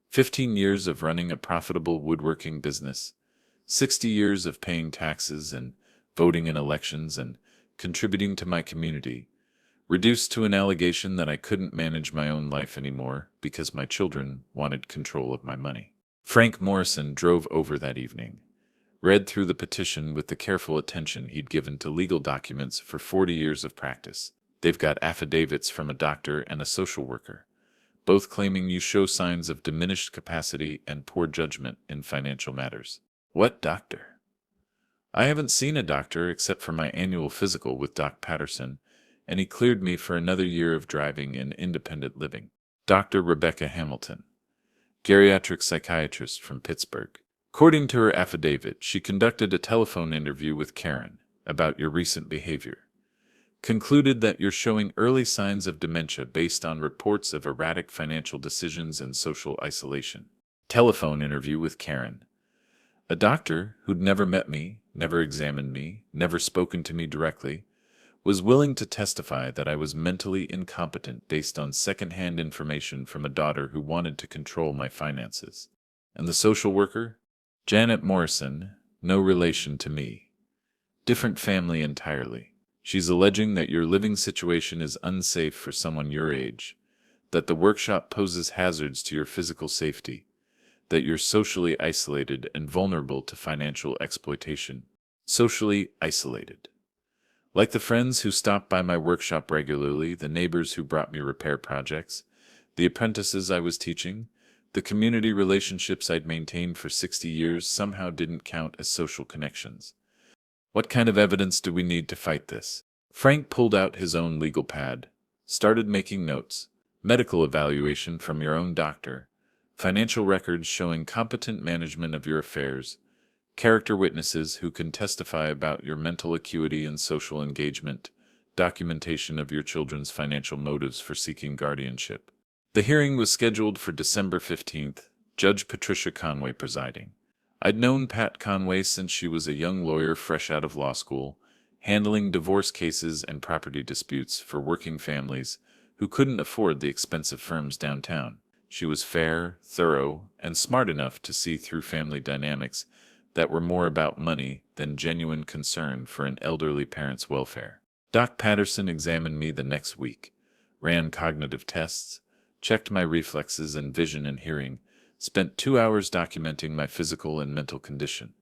15 years of running a profitable woodworking business, 60 years of paying taxes and voting in elections and contributing to my community, reduced to an allegation that I couldn't manage my own life anymore because my children wanted control of my money. Frank Morrison drove over that evening, read through the petition with the careful attention he'd given to legal documents for 40 years of practice. They've got affidavits from a doctor and a social worker, both claiming you show signs of diminished capacity and poor judgment in financial matters. What doctor? I haven't seen a doctor except for my annual physical with Doc Patterson, and he cleared me for another year of driving and independent living. Dr. Rebecca Hamilton, geriatric psychiatrist from Pittsburgh. According to her affidavit, she conducted a telephone interview with Karen about your recent behavior. Concluded that you're showing early signs of dementia based on reports of erratic financial decisions and social isolation. Telephone interview with Karen. A doctor who'd never met me, never examined me, never spoken to me directly, was willing to testify that I was mentally incompetent based on second-hand information from a daughter who wanted to control my finances. And the social worker? Janet Morrison, no relation to me. Different family entirely. She's alleging that your living situation is unsafe for someone your age, that the workshop poses hazards to your physical safety, that you're socially isolated and vulnerable to financial exploitation. Socially isolated. Like the friends who stopped by my workshop regularly, the neighbors who brought me repair projects, the apprentices I was teaching, the community relationships I'd maintained for 60 years somehow didn't count as social connections. What kind of evidence do we need to fight this? Frank pulled out his own legal pad, started making notes, medical evaluation from your own doctor, financial records showing competent management of your affairs, character witnesses who can testify about your mental acuity and social engagement, documentation of your children's financial motives for seeking guardianship. The hearing was scheduled for December 15th, Judge Patricia Conway presiding. I'd known Pat Conway since she was a young lawyer fresh out of law school, handling divorce cases and property disputes for working families who couldn't afford the expensive firms downtown. She was fair, thorough, and smart enough to see through family dynamics that were more about money than genuine concern for an elderly parent's welfare. Doc Patterson examined me the next week, ran cognitive tests, checked my reflexes and vision and hearing, spent 2 hours documenting my physical and mental condition.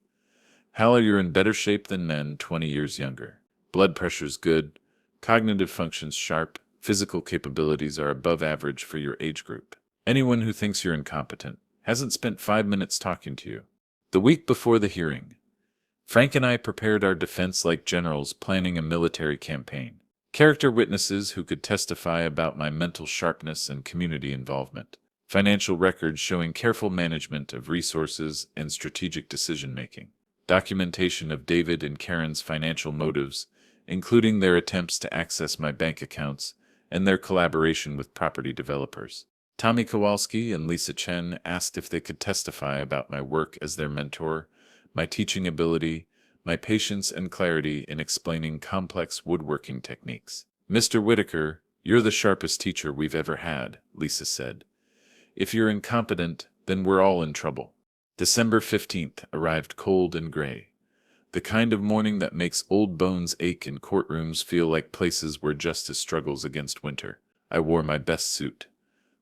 Hal, you're in better shape than men 20 years younger. Blood pressure's good, cognitive function's sharp, physical capabilities are above average for your age group. Anyone who thinks you're incompetent hasn't spent 5 minutes talking to you. The week before the hearing, Frank and I prepared our defense like generals planning a military campaign. Character witnesses who could testify about my mental sharpness and community involvement. Financial records showing careful management of resources and strategic decision-making. Documentation of David and Karen's financial motives, including their attempts to access my bank accounts and their collaboration with property developers. Tommy Kowalski and Lisa Chen asked if they could testify about my work as their mentor, my teaching ability, my patience and clarity in explaining complex woodworking techniques. Mr. Whitaker, you're the sharpest teacher we've ever had, Lisa said. If you're incompetent, then we're all in trouble. December 15th arrived cold and gray. The kind of morning that makes old bones ache and courtrooms feel like places where justice struggles against winter. I wore my best suit,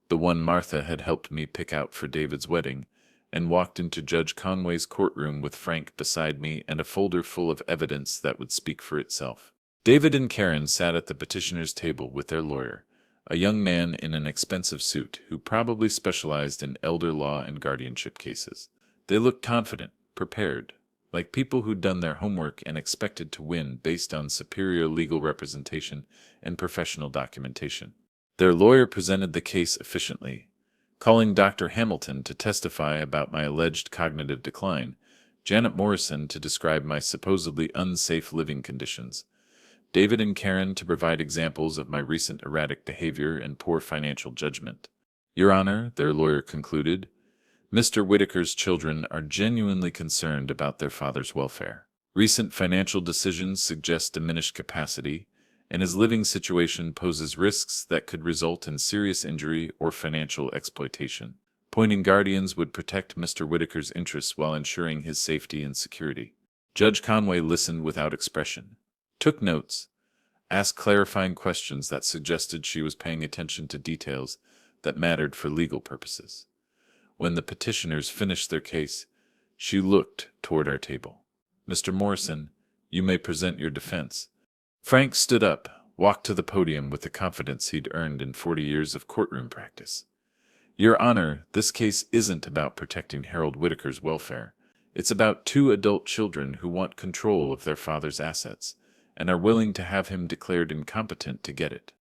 the one Martha had helped me pick out for David's wedding, and walked into Judge Conway's courtroom with Frank beside me and a folder full of evidence that would speak for itself. David and Karen sat at the petitioner's table with their lawyer, a young man in an expensive suit who probably specialized in elder law and guardianship cases. They looked confident, prepared, like people who'd done their homework and expected to win based on superior legal representation and professional documentation. Their lawyer presented the case efficiently, calling Dr. Hamilton to testify about my alleged cognitive decline, Janet Morrison to describe my supposedly unsafe living conditions, David and Karen to provide examples of my recent erratic behavior and poor financial judgment. Your Honor, their lawyer concluded, Mr. Whitaker's children are genuinely concerned about their father's welfare. Recent financial decisions suggest diminished capacity, and his living situation poses risks that could result in serious injury or financial exploitation. Appointing guardians would protect Mr. Whitaker's interests while ensuring his safety and security. Judge Conway listened without expression, took notes, asked clarifying questions that suggested she was paying attention to details that mattered for legal purposes. When the petitioners finished their case, she looked toward our table. Mr. Morrison, you may present your defense. Frank stood up, walked to the podium with the confidence he'd earned in 40 years of courtroom practice. Your Honor, this case isn't about protecting Harold Whitaker's welfare. It's about two adult children who want control of their father's assets and are willing to have him declared incompetent to get it.